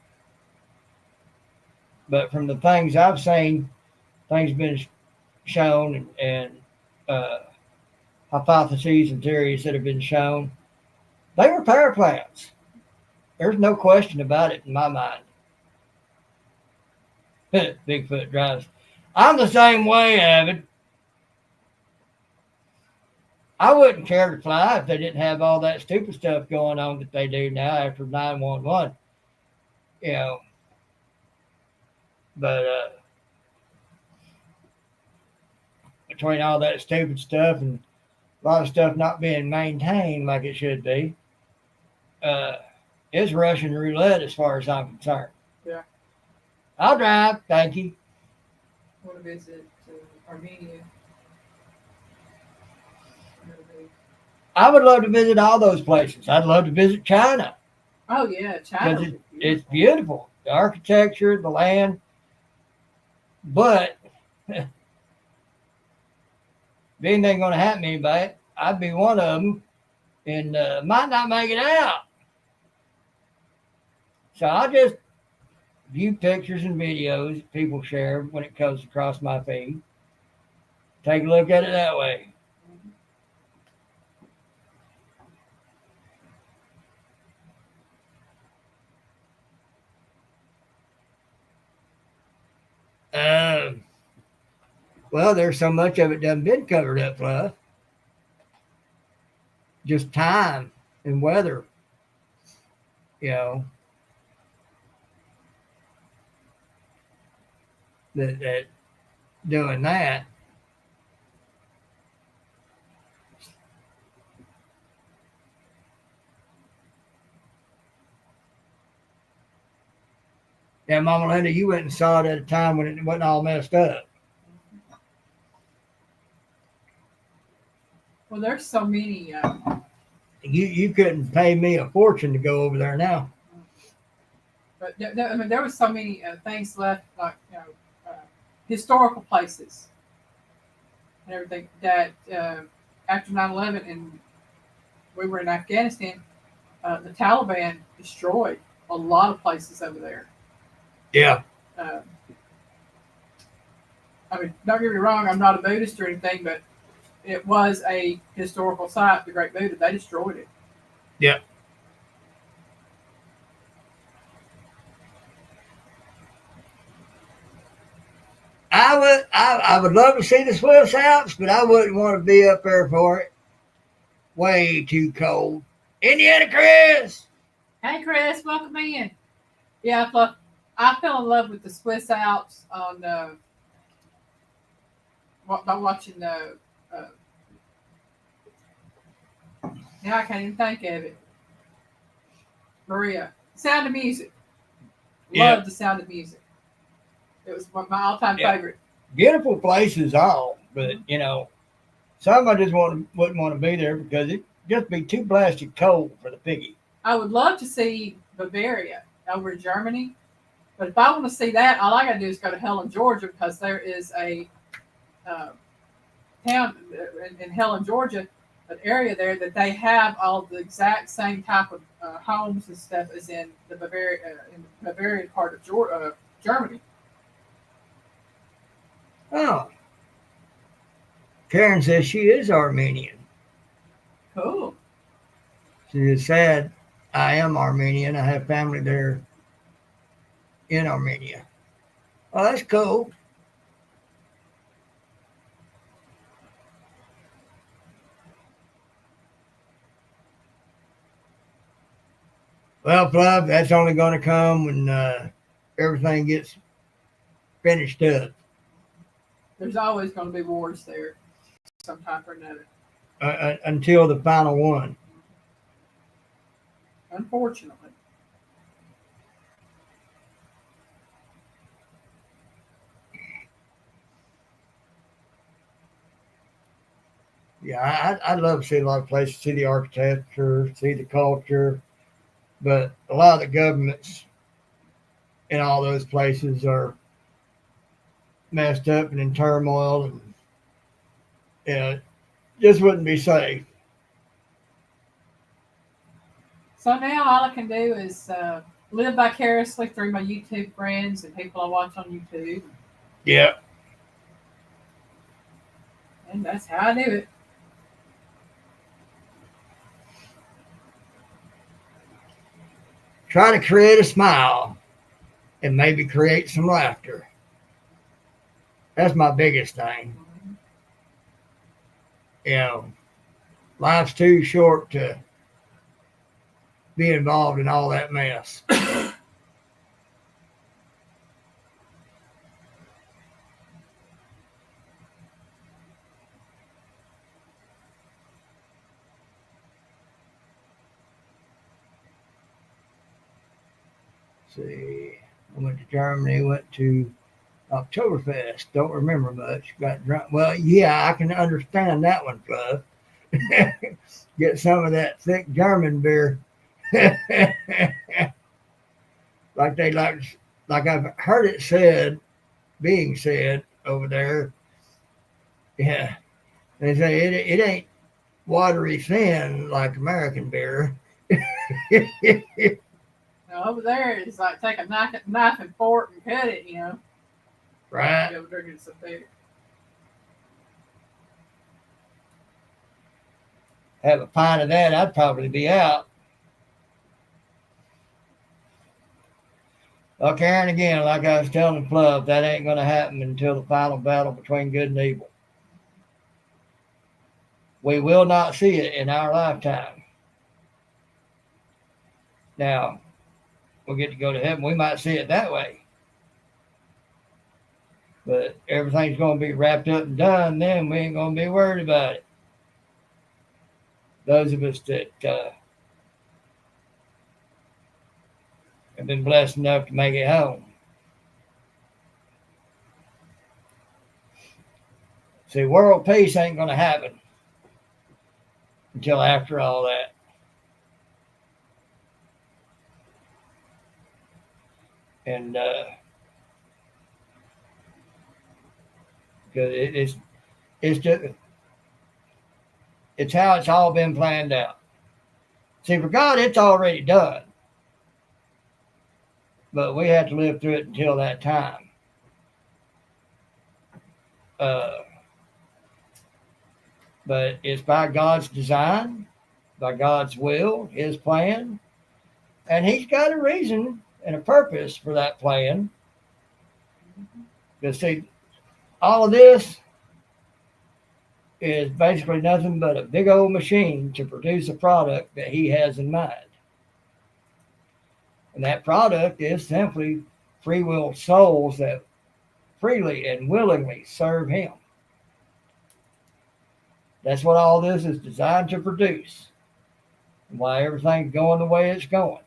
But from the things I've seen, things been shown and hypotheses and theories that have been shown, they were power plants. There's no question about it in my mind. Bigfoot drives. I'm the same way, Avid. I wouldn't care to fly if they didn't have all that stupid stuff going on that they do now after 911. You know. But between all that stupid stuff and a lot of stuff not being maintained like it should be, it's Russian roulette as far as I'm concerned. Yeah. I'll drive, thank you. I want to visit Armenia. I would love to visit all those places. I'd love to visit China. Oh yeah, China. Because it's beautiful. The architecture, the land. But if anything going to happen to anybody, I'd be one of them and might not make it out. So I'll just view pictures and videos people share when it comes across my feed. Take a look at it that way. Well, there's so much of it done been covered up, Fluff. Just time and weather, you know. That doing that. Yeah, Mama Linda, you went and saw it at a time when it wasn't all messed up. Well, there's so many. You couldn't pay me a fortune to go over there now. But I mean, there was so many things left, like historical places and everything that after 9/11 and we were in Afghanistan, the Taliban destroyed a lot of places over there. Yeah. Uh, I mean, don't get me wrong, I'm not a Buddhist or anything, but it was a historical site, the Great Buddha. They destroyed it. Yeah. I would love to see the Swiss Alps, but I wouldn't want to be up there for it. Way too cold. Indiana Chris. Hey, Chris, welcome in. Yeah, I fell in love with the Swiss Alps on by watching the. Now I can't even think of it. Maria, Sound of Music. Love the Sound of Music. It was my all-time favorite. Beautiful places, all, but some I just wouldn't want to be there because it just be too blasted cold for the piggy. I would love to see Bavaria over in Germany, but if I want to see that, all I got to do is go to Helen, Georgia, because there is a town in Helen, Georgia, an area there that they have all the exact same type of homes and stuff as in the Bavarian part of Germany. Oh. Karen says she is Armenian. Cool. She is sad I am Armenian. I have family there in Armenia. Oh, that's cool. Well, Plub, that's only going to come when everything gets finished up. There's always going to be wars there, some type or another. Until the final one. Unfortunately. Yeah, I'd love to see a lot of places, see the architecture, see the culture, but a lot of the governments in all those places are messed up and in turmoil, and just wouldn't be safe. So now all I can do is live vicariously through my YouTube friends and people I watch on YouTube. Yeah. And that's how I do it. Try to create a smile and maybe create some laughter. That's my biggest thing. Life's too short to be involved in all that mess. See, I went to Germany, went to Oktoberfest. Don't remember much. Got drunk. Well, yeah, I can understand that one, Club. Get some of that thick German beer. like I've heard it being said over there. Yeah, they say it ain't watery thin like American beer. Over there, it's like take a knife and fork and cut it, Right. Go drinking some beer. Have a pint of that, I'd probably be out. Well, Karen, again, like I was telling the club, that ain't going to happen until the final battle between good and evil. We will not see it in our lifetime. Now, we'll get to go to heaven. We might see it that way. But everything's going to be wrapped up and done, then we ain't going to be worried about it. Those of us that have been blessed enough to make it home. See, world peace ain't going to happen until after all that. And because it's just it's how it's all been planned out. See, for God, it's already done, but we have to live through it until that time. But it's by God's design, by God's will, His plan, and He's got a reason and a purpose for that plan. Because see, all of this is basically nothing but a big old machine to produce a product that He has in mind. And that product is simply free will souls that freely and willingly serve Him. That's what all this is designed to produce. And why everything's going the way it's going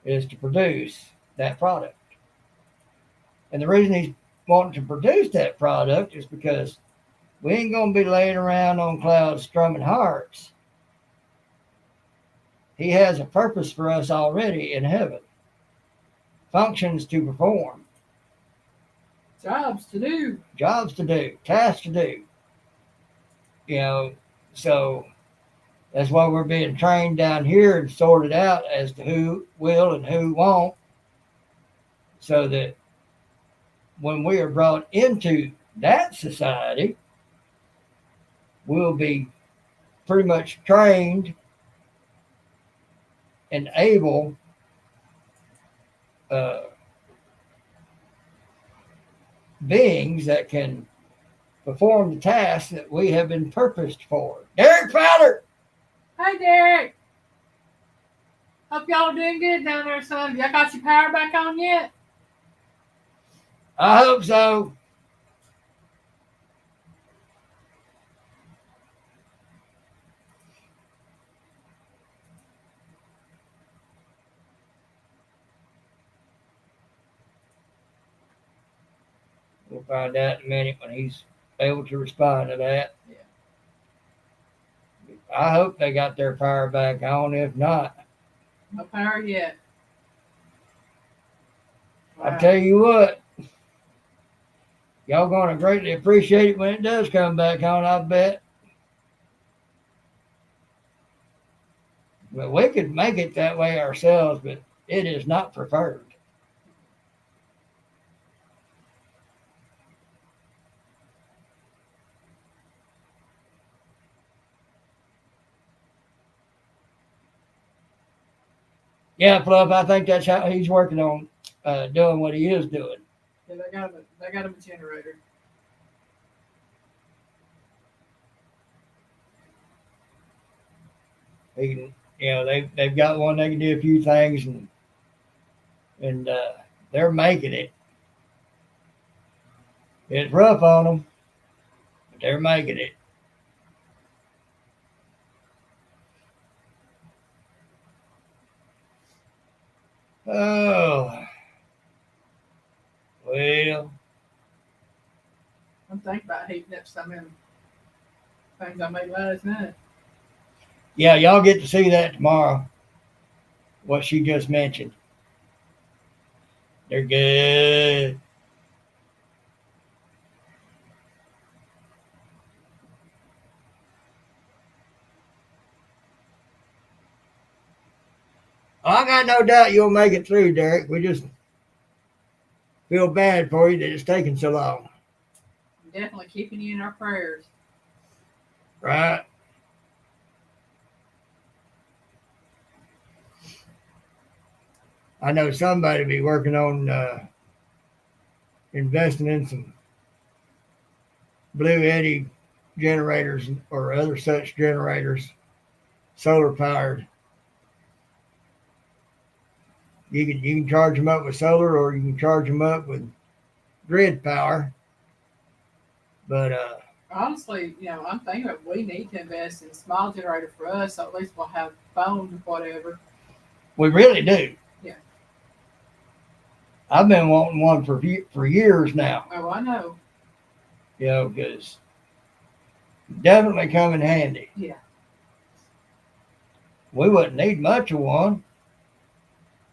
is to produce that product. And the reason He's wanting to produce that product is because we ain't going to be laying around on clouds strumming harps. He has a purpose for us already in heaven. Functions to perform. Jobs to do. Jobs to do. Tasks to do. So that's why we're being trained down here and sorted out as to who will and who won't, so that when we are brought into that society, we'll be pretty much trained and able beings that can perform the tasks that we have been purposed for. Derek Fowler! Hi, Derek. Hope y'all are doing good down there, son. Y'all got your power back on yet? I hope so. We'll find out in a minute when he's able to respond to that. Yeah. I hope they got their power back on. If not, no power yet. Wow. I tell you what, y'all going to greatly appreciate it when it does come back on, I bet. But we could make it that way ourselves, but it is not preferred. Yeah, Fluff, I think that's how he's working on doing what he is doing. Yeah, they got him a generator. He can, they've got one. They can do a few things, and they're making it. It's rough on them, but they're making it. Oh, well. I'm thinking about heating up some of them things I made last night. Yeah, y'all get to see that tomorrow. What she just mentioned. They're good. I got no doubt you'll make it through, Derek. We just feel bad for you that it's taking so long. I'm definitely keeping you in our prayers. Right. I know somebody will be working on investing in some Blue Eddy generators or other such generators, solar powered. You can charge them up with solar, or you can charge them up with grid power. But Honestly, I'm thinking that we need to invest in a small generator for us, so at least we'll have phones or whatever. we really do. Yeah. I've been wanting one for years now. Oh, I know. Because definitely come in handy. Yeah. We wouldn't need much of one.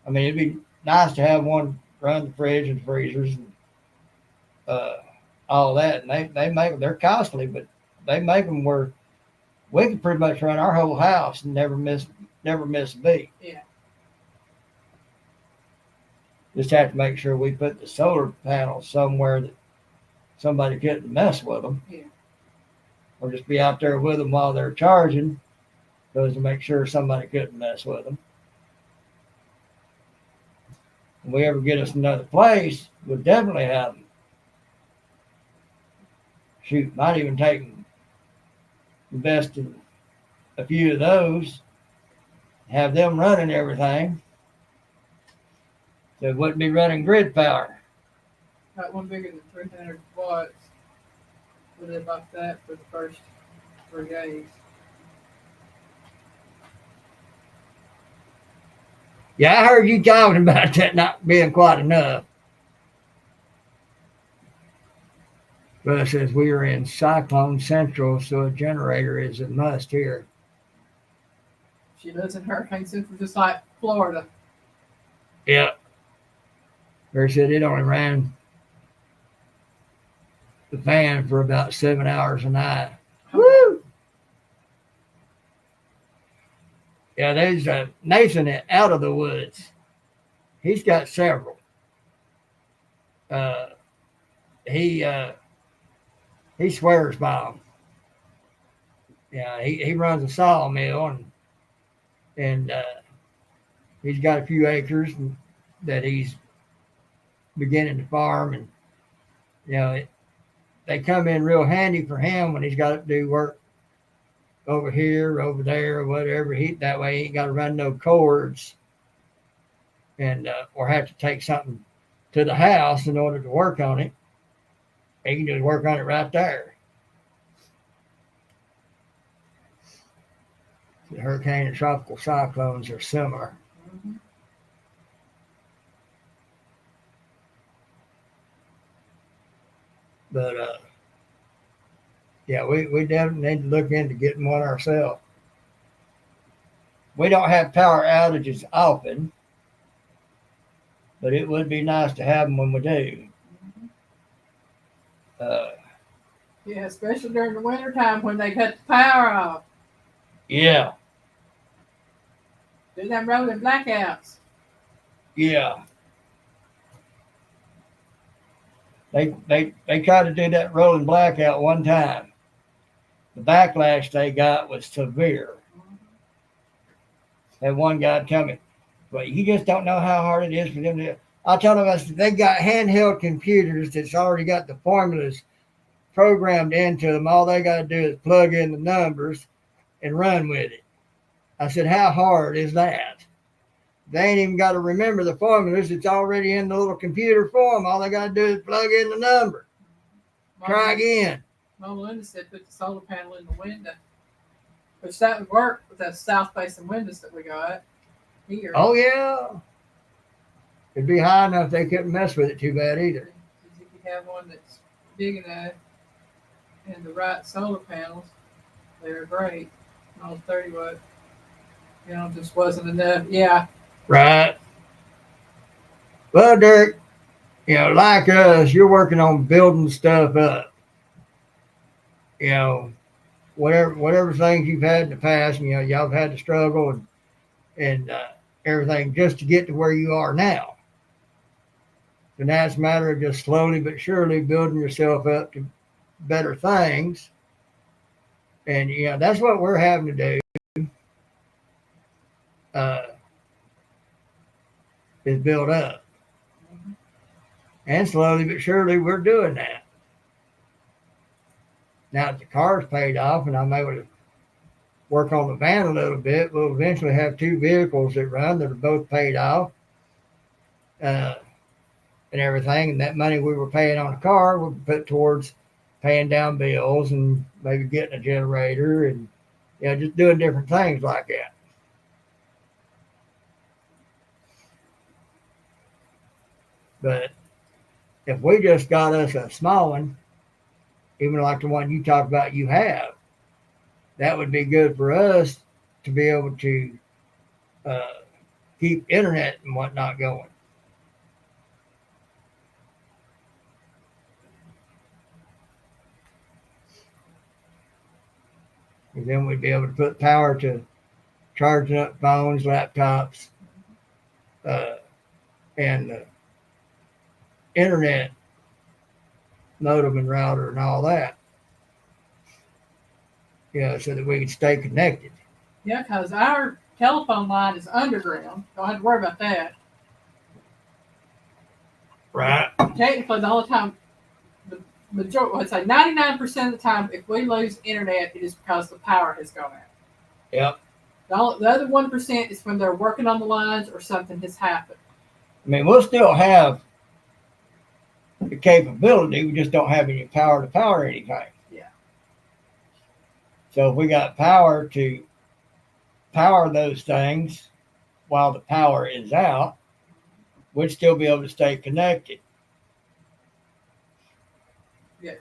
I mean, it'd be nice to have one run the fridge and freezers and all that. And they make they're costly, but they make them where we can pretty much run our whole house and never miss a beat. Yeah. Just have to make sure we put the solar panels somewhere that somebody couldn't mess with them. Yeah. Or just be out there with them while they're charging, so as to make sure somebody couldn't mess with them. If we ever get us another place, we'll definitely have them. Shoot, might even take them, invest in a few of those, have them running everything, so it wouldn't be running grid power. Got one bigger than 300 watts. We live off that for the first 3 days. Yeah, I heard you talking about that not being quite enough. But it says we are in Cyclone Central, so a generator is a must here. She lives in Hurricane Central, just like Florida. Yeah. They said it only ran the fan for about 7 hours a night. Woo! Yeah, there's Nathan out of the woods. He's got several. He swears by them. Yeah, he runs a sawmill and he's got a few acres that he's beginning to farm, and they come in real handy for him when he's got to do work over here, over there, or whatever. That way he ain't got to run no cords and or have to take something to the house in order to work on it. He can just work on it right there. The hurricane and tropical cyclones are similar. Mm-hmm. But yeah, we definitely need to look into getting one ourselves. We don't have power outages often, but it would be nice to have them when we do. Yeah, especially during the wintertime when they cut the power off. Yeah. Do them rolling blackouts. Yeah. They tried to do that rolling blackout one time. The backlash they got was severe. And one guy tell me, well, you just don't know how hard it is for them to. I told him, I said, they got handheld computers that's already got the formulas programmed into them. All they got to do is plug in the numbers and run with it. I said, how hard is that? They ain't even got to remember the formulas. It's already in the little computer form. All they got to do is plug in the number. Try again. Mama Linda said put the solar panel in the window, which that would work with the south-facing windows that we got here. Oh, yeah. It'd be high enough they couldn't mess with it too bad either. If you have one that's big enough and the right solar panels, they're great. All 30 watt, just wasn't enough. Yeah. Right. Well, Dirk, like us, you're working on building stuff up. Whatever things you've had in the past, y'all have had to struggle and everything just to get to where you are now. And that's a matter of just slowly but surely building yourself up to better things. And, that's what we're having to do, is build up. Mm-hmm. And slowly but surely we're doing that. Now that the car's paid off and I'm able to work on the van a little bit, we'll eventually have 2 vehicles that run that are both paid off. and everything, and that money we were paying on the car we put towards paying down bills and maybe getting a generator and just doing different things like that. But if we just got us a small one, even like the one you talked about you have, that would be good for us to be able to uh, keep internet and whatnot going. And then we'd be able to put power to charging up phones, laptops, uh, and internet modem and router and all that. So that we can stay connected. Yeah, because our telephone line is underground. Don't have to worry about that. Right. Technically, the whole time, the majority, I'd say 99% of the time, if we lose internet, it is because the power has gone out. Yep. The other 1% is when they're working on the lines or something has happened. I mean, we'll still have the capability. We just don't have any power to power anything. Yeah. So if we got power to power those things while the power is out, we'd still be able to stay connected. Yeah.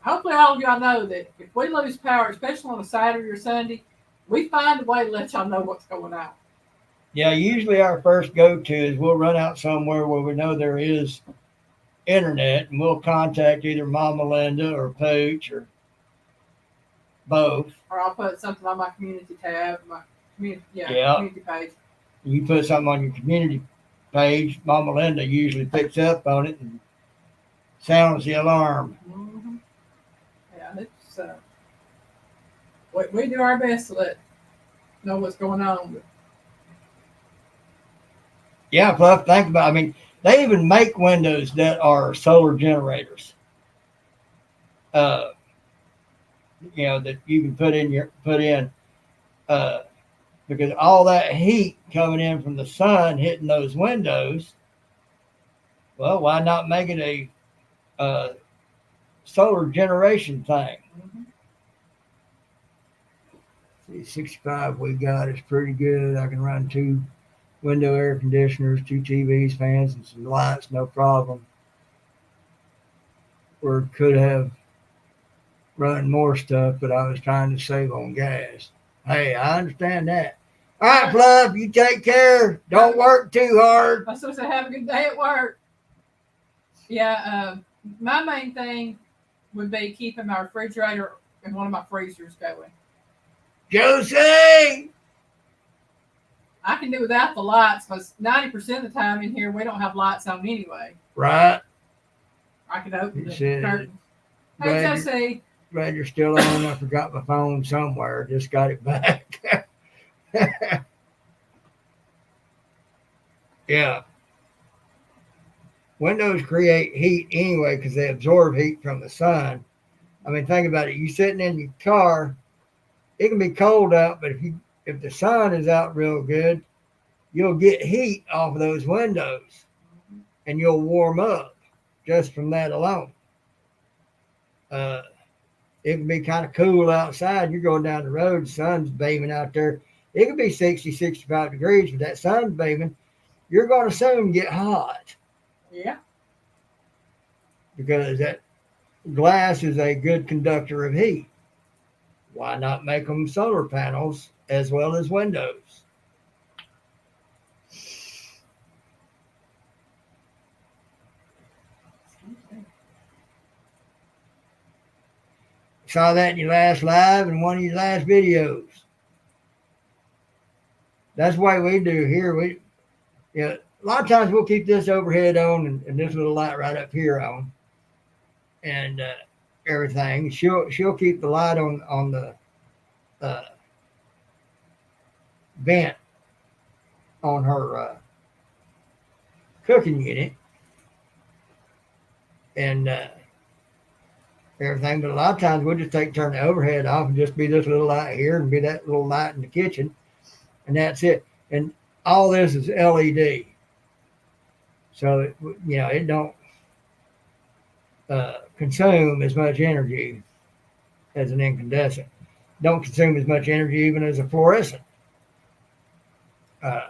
Hopefully, all of y'all know that if we lose power, especially on a Saturday or Sunday, we find a way to let y'all know what's going on. Yeah, usually our first go-to is we'll run out somewhere where we know there is internet, and we'll contact either Mama Linda or Pooch or both. Or I'll put something on my community tab, my community page. You put something on your community page, Mama Linda usually picks up on it and sounds the alarm. Mm-hmm. Yeah, it's we do our best to let know what's going on. But yeah, Fluff, think about it. I mean, they even make windows that are solar generators. That you can put in because all that heat coming in from the sun hitting those windows. Well, why not make it a solar generation thing? Mm-hmm. 65 we got is pretty good. I can run 2 window air conditioners, 2 TVs, fans, and some lights, no problem. Or could have run more stuff, but I was trying to save on gas. Hey, I understand that. All right, Fluff, you take care. Don't work too hard. I was supposed to have a good day at work. Yeah, my main thing would be keeping my refrigerator and one of my freezers going. Josie! I can do without the lights because 90% of the time in here we don't have lights on anyway. Right. I can open the curtain. Hey, Josie. Glad you're still on. I forgot my phone somewhere. Just got it back. Yeah. Windows create heat anyway because they absorb heat from the sun. I mean, think about it. You sitting in your car, it can be cold out, but if the sun is out real good, you'll get heat off of those windows, and you'll warm up just from that alone. It can be kind of cool outside. You're going down the road, the sun's beaming out there. It could be 60, 65 degrees, but that sun's beaming. You're going to soon get hot. Yeah. Because that glass is a good conductor of heat. Why not make them solar panels as well as windows? Saw that in your last live and one of your last videos. That's the way we do here. A lot of times we'll keep this overhead on and this little light right up here on, and everything. She'll keep the light on the vent on her cooking unit and everything. But a lot of times we'll just turn the overhead off and just be this little light here and be that little light in the kitchen, and that's it. And all this is LED. So it don't consume as much energy as an incandescent. Don't consume as much energy even as a fluorescent. Uh,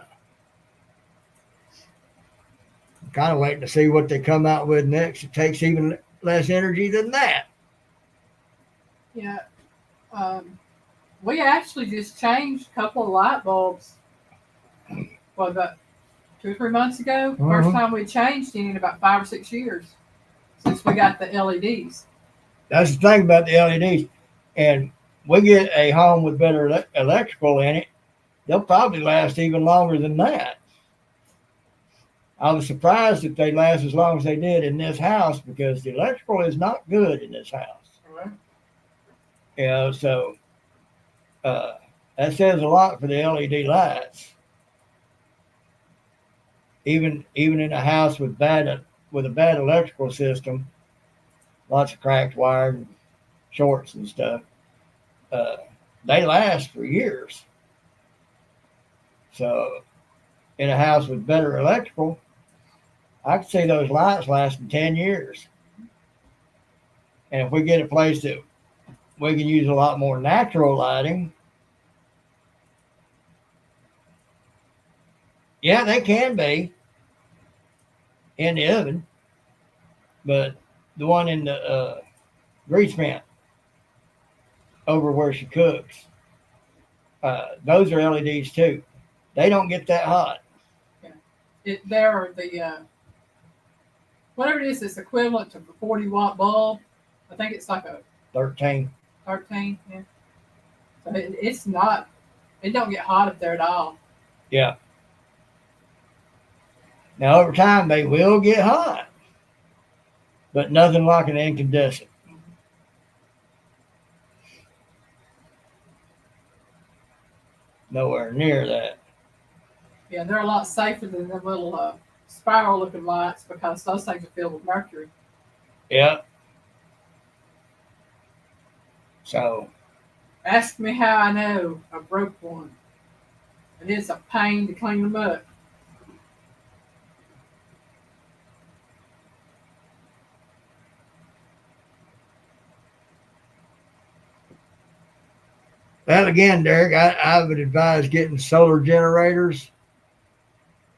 Kind of waiting to see what they come out with next. It takes even less energy than that. Yeah. We actually just changed a couple of light bulbs. What, about 2 or 3 months ago? First time we changed in about 5 or 6 years since we got the LEDs. That's the thing about the LEDs. And we get a home with better electrical in it, they'll probably last even longer than that. I was surprised that they last as long as they did in this house because the electrical is not good in this house. Right. So uh, that says a lot for the LED lights. Even in a house with a bad electrical system, lots of cracked wire and shorts and stuff, uh, they last for years. So in a house with better electrical, I could see those lights lasting 10 years. And if we get a place that we can use a lot more natural lighting, yeah, they can be in the oven, but the one in the grease vent over where she cooks, those are LEDs too. They don't get that hot. There are the whatever it is, it's equivalent to a 40-watt bulb. I think it's like a 13. 13. Yeah. So it's not. It don't get hot up there at all. Yeah. Now over time they will get hot, but nothing like an incandescent. Nowhere near that. Yeah, they're a lot safer than the little spiral-looking lights because those things are filled with mercury. Yeah. So. Ask me how I know. I broke one, and it's a pain to clean them up. Well, again, Derek, I would advise getting solar generators.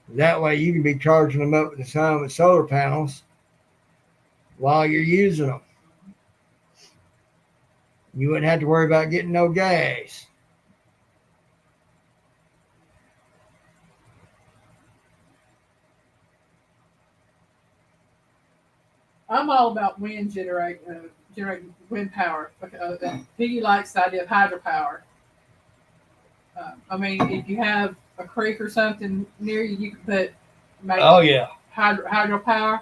That way you can be charging them up with the sun with solar panels while you're using them. You wouldn't have to worry about getting no gas. I'm all about generating wind power. Piggy likes the idea of hydropower. I mean, if you have a creek or something near you, you can make hydropower.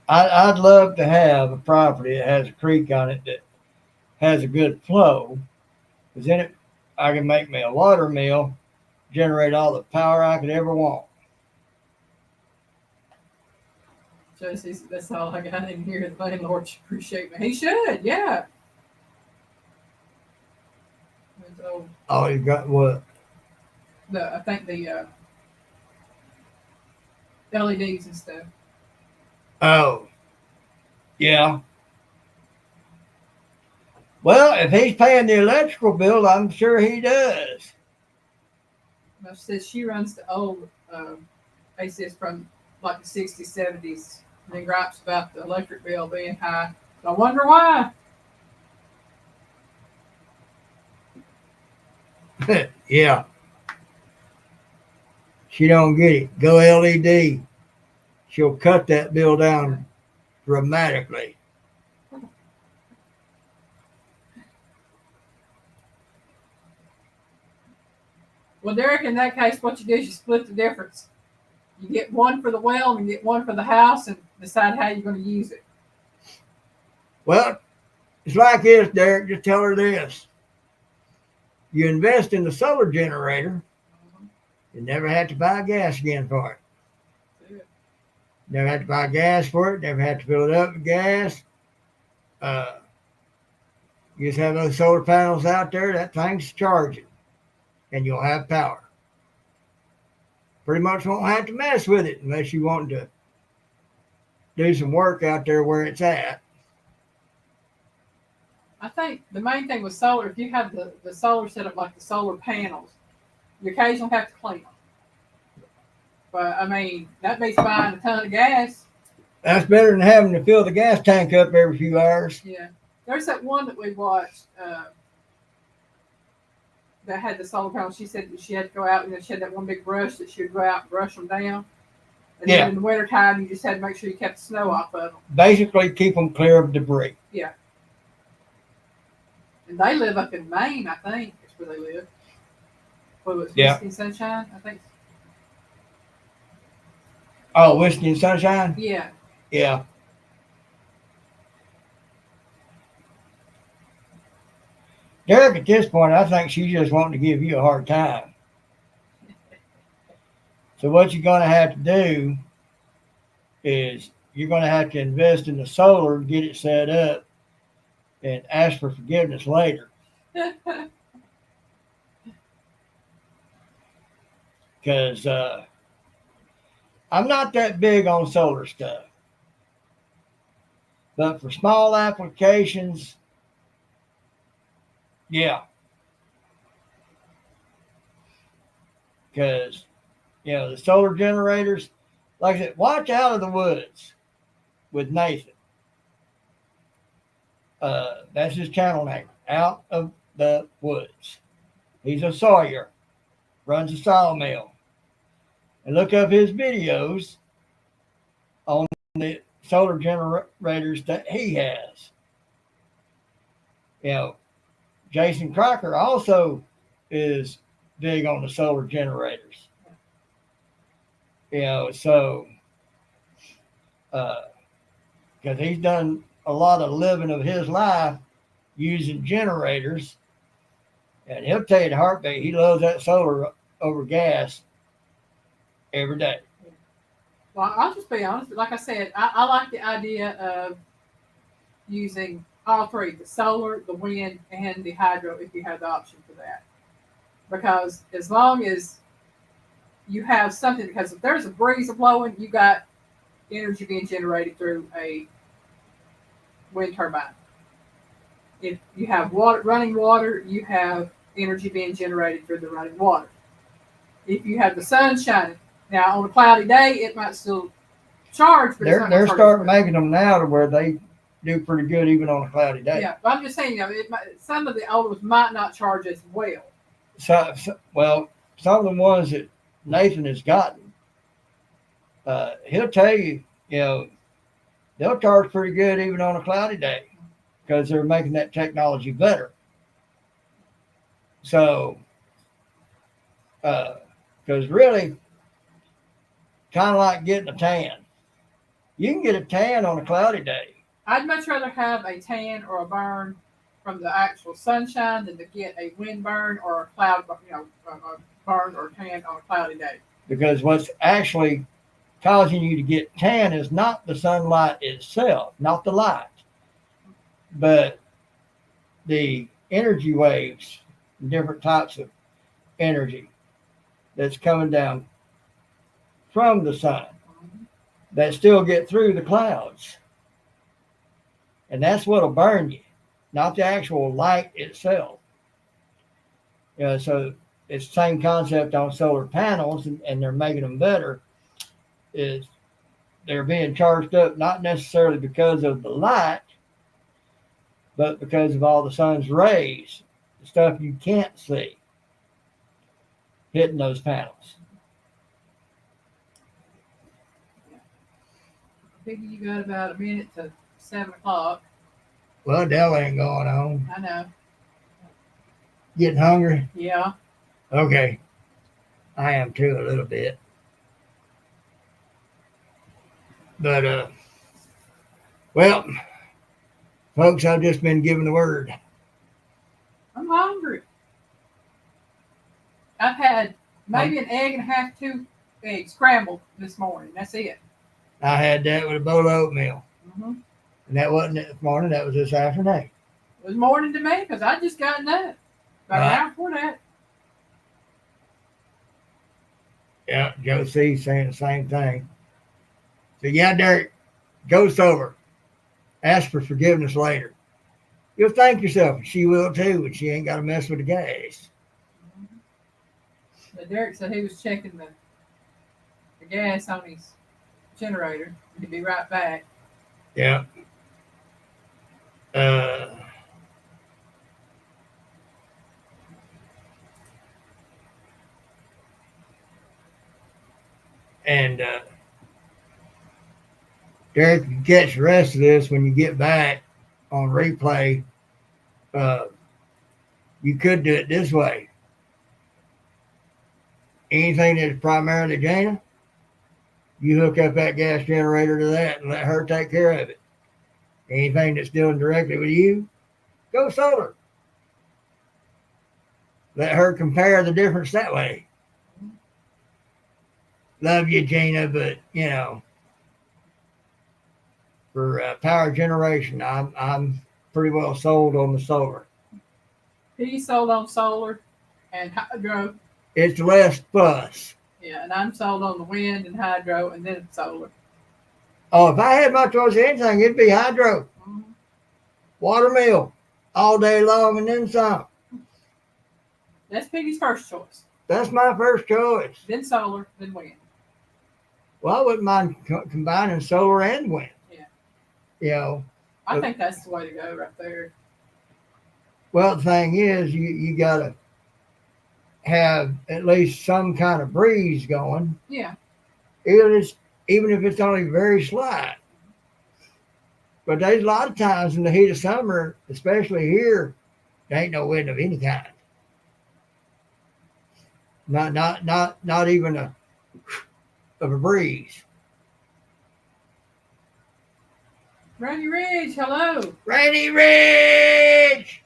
I'd love to have a property that has a creek on it that has a good flow, because then I can make me a water mill, generate all the power I could ever want. Josie, that's all I got in here. The landlord should appreciate me. He should, yeah. Oh, you got what? I think the LEDs and stuff. Oh, yeah. Well, if he's paying the electrical bill, I'm sure he does. She says she runs the old ACS from like the 60s, 70s, and then gripes about the electric bill being high. So I wonder why. Yeah. She don't get it. Go LED. She'll cut that bill down dramatically. Well, Derek, in that case, what you do is you split the difference. You get one for the well and you get one for the house and decide how you're going to use it. Well, it's like this, Derek. Just tell her this. You invest in the solar generator, you never have to buy gas again for it. Never have to buy gas for it. Never have to fill it up with gas. You just have those solar panels out there. That thing's charging, and you'll have power. Pretty much won't have to mess with it unless you want to do some work out there where it's at. I think the main thing with solar, if you have the solar set up like the solar panels, you occasionally have to clean them. But I mean, that means buying a ton of gas. That's better than having to fill the gas tank up every few hours. Yeah. There's that one that we watched that had the solar panels. She said that she had to go out and she had that one big brush that she would go out and brush them down. And then in the wintertime, you just had to make sure you kept the snow off of them. Basically, keep them clear of debris. Yeah. And they live up in Maine, I think. That's where they live. What was it, Whiskey and Sunshine, I think. Oh, Whiskey and Sunshine? Yeah. Yeah. Derek, at this point, I think she's just wanting to give you a hard time. So what you're going to have to do is you're going to have to invest in the solar, get it set up, and ask for forgiveness later. Because I'm not that big on solar stuff. But for small applications, yeah. Because, the solar generators, like I said, watch out of the woods with Nathan. That's his channel name, Out of the Woods. He's a sawyer, runs a sawmill. And look up his videos on the solar generators that he has. Jason Crocker also is big on the solar generators. So because he's done a lot of living of his life using generators, and he'll tell you the heartbeat, he loves that solar over gas every day. Well, I'll just be honest. Like I said, I like the idea of using all three, the solar, the wind, and the hydro, if you have the option for that. Because as long as you have something, because if there's a breeze blowing, you got energy being generated through a wind turbine. If you have running water, you have energy being generated through the running water. If you have the sun shining, now on a cloudy day, it might still charge, but they're starting making them now to where they do pretty good even on a cloudy day. Yeah, but I'm just saying, some of the older ones might not charge as well. Well, some of the ones that Nathan has gotten, he'll tell you, they'll charge pretty good even on a cloudy day because they're making that technology better. So, because really, kind of like getting a tan. You can get a tan on a cloudy day. I'd much rather have a tan or a burn from the actual sunshine than to get a wind burn or a cloud, a burn or tan on a cloudy day. Because what's actually causing you to get tan is not the sunlight itself, not the light, but the energy waves, different types of energy that's coming down from the sun that still get through the clouds. And that's what'll burn you, not the actual light itself. So it's the same concept on solar panels, and they're making them better, is they're being charged up not necessarily because of the light, but because of all the sun's rays, the stuff you can't see hitting those panels. I think you got about a minute to 7 o'clock. Well, Dell ain't going on. I know. Getting hungry? Yeah. Okay. I am too, a little bit. But, well, folks, I've just been given the word. I'm hungry. I've had maybe an egg and a half, 2 eggs scrambled this morning. That's it. I had that with a bowl of oatmeal. Mm-hmm. And that wasn't this morning, that was this afternoon. It was morning to me because I just gotten up. About an hour before that. Yeah, Joe C. saying the same thing. So, yeah, Derek, Go sober. Ask for forgiveness later. You'll thank yourself, and she will too, and she ain't got to mess with the gas. But Derek said he was checking the gas on his generator. He'd be right back. Yeah. And Derek, you catch the rest of this when you get back on replay. You could do it this way. Anything that's primarily Jana, you hook up that gas generator to that and let her take care of it. Anything that's dealing directly with you, go solar. Let her compare the difference that way. Love you, Gina, but for power generation, I'm pretty well sold on the solar. He's sold on solar and hydro. It's less fuss. Yeah, and I'm sold on the wind and hydro, and then solar. Oh, if I had my choice of anything, it'd be hydro. Mm-hmm. Watermill all day long and then some. That's Piggy's first choice. That's my first choice. Then solar, then wind. Well, I wouldn't mind combining solar and wind. Yeah. I think that's the way to go right there. Well, the thing is, you got to have at least some kind of breeze going. Yeah. Even if it's only very slight. But there's a lot of times in the heat of summer, especially here, there ain't no wind of any kind. Not even of a breeze. Rainy Ridge, hello. Rainy Ridge!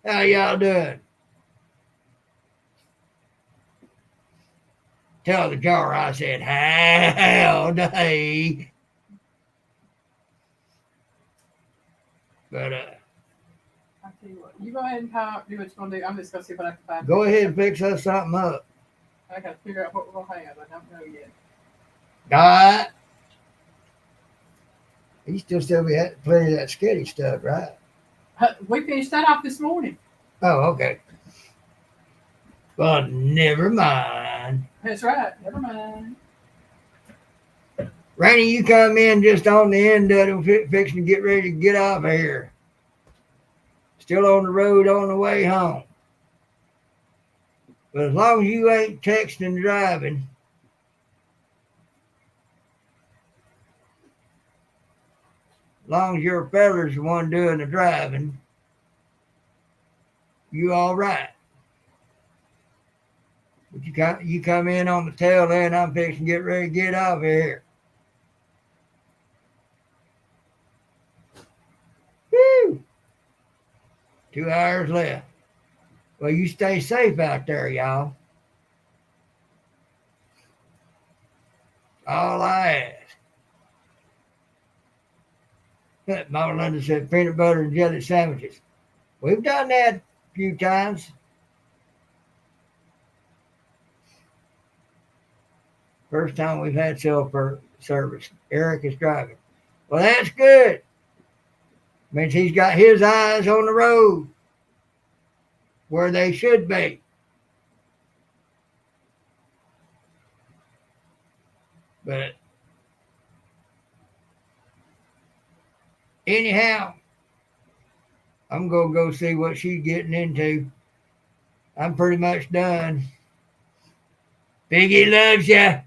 How y'all doing? Tell the jar I said, howdy. But I'll tell you what, you go ahead and do what you're gonna do. I'm just gonna see what I can find. Go ahead and fix us something up. I gotta figure out what we're gonna have. I don't know yet. Dot. You still be having plenty of that skitty stuff, right? We finished that off this morning. Oh, okay. Well, never mind. That's right. Never mind. Rainy, you come in just on the end of it, fixing to get ready to get off of here. Still on the road on the way home. But as long as you ain't texting and driving, as long as your feller's the one doing the driving, you all right. But you come in on the tail end, I'm fixing to get ready to get off of here. Woo! 2 hours left. Well, you stay safe out there, y'all. All I ask. Mama Linda said peanut butter and jelly sandwiches. We've done that a few times. First time we've had cell service. Eric is driving. Well, that's good. Means he's got his eyes on the road where they should be. But anyhow, I'm going to go see what she's getting into. I'm pretty much done. Piggy loves ya.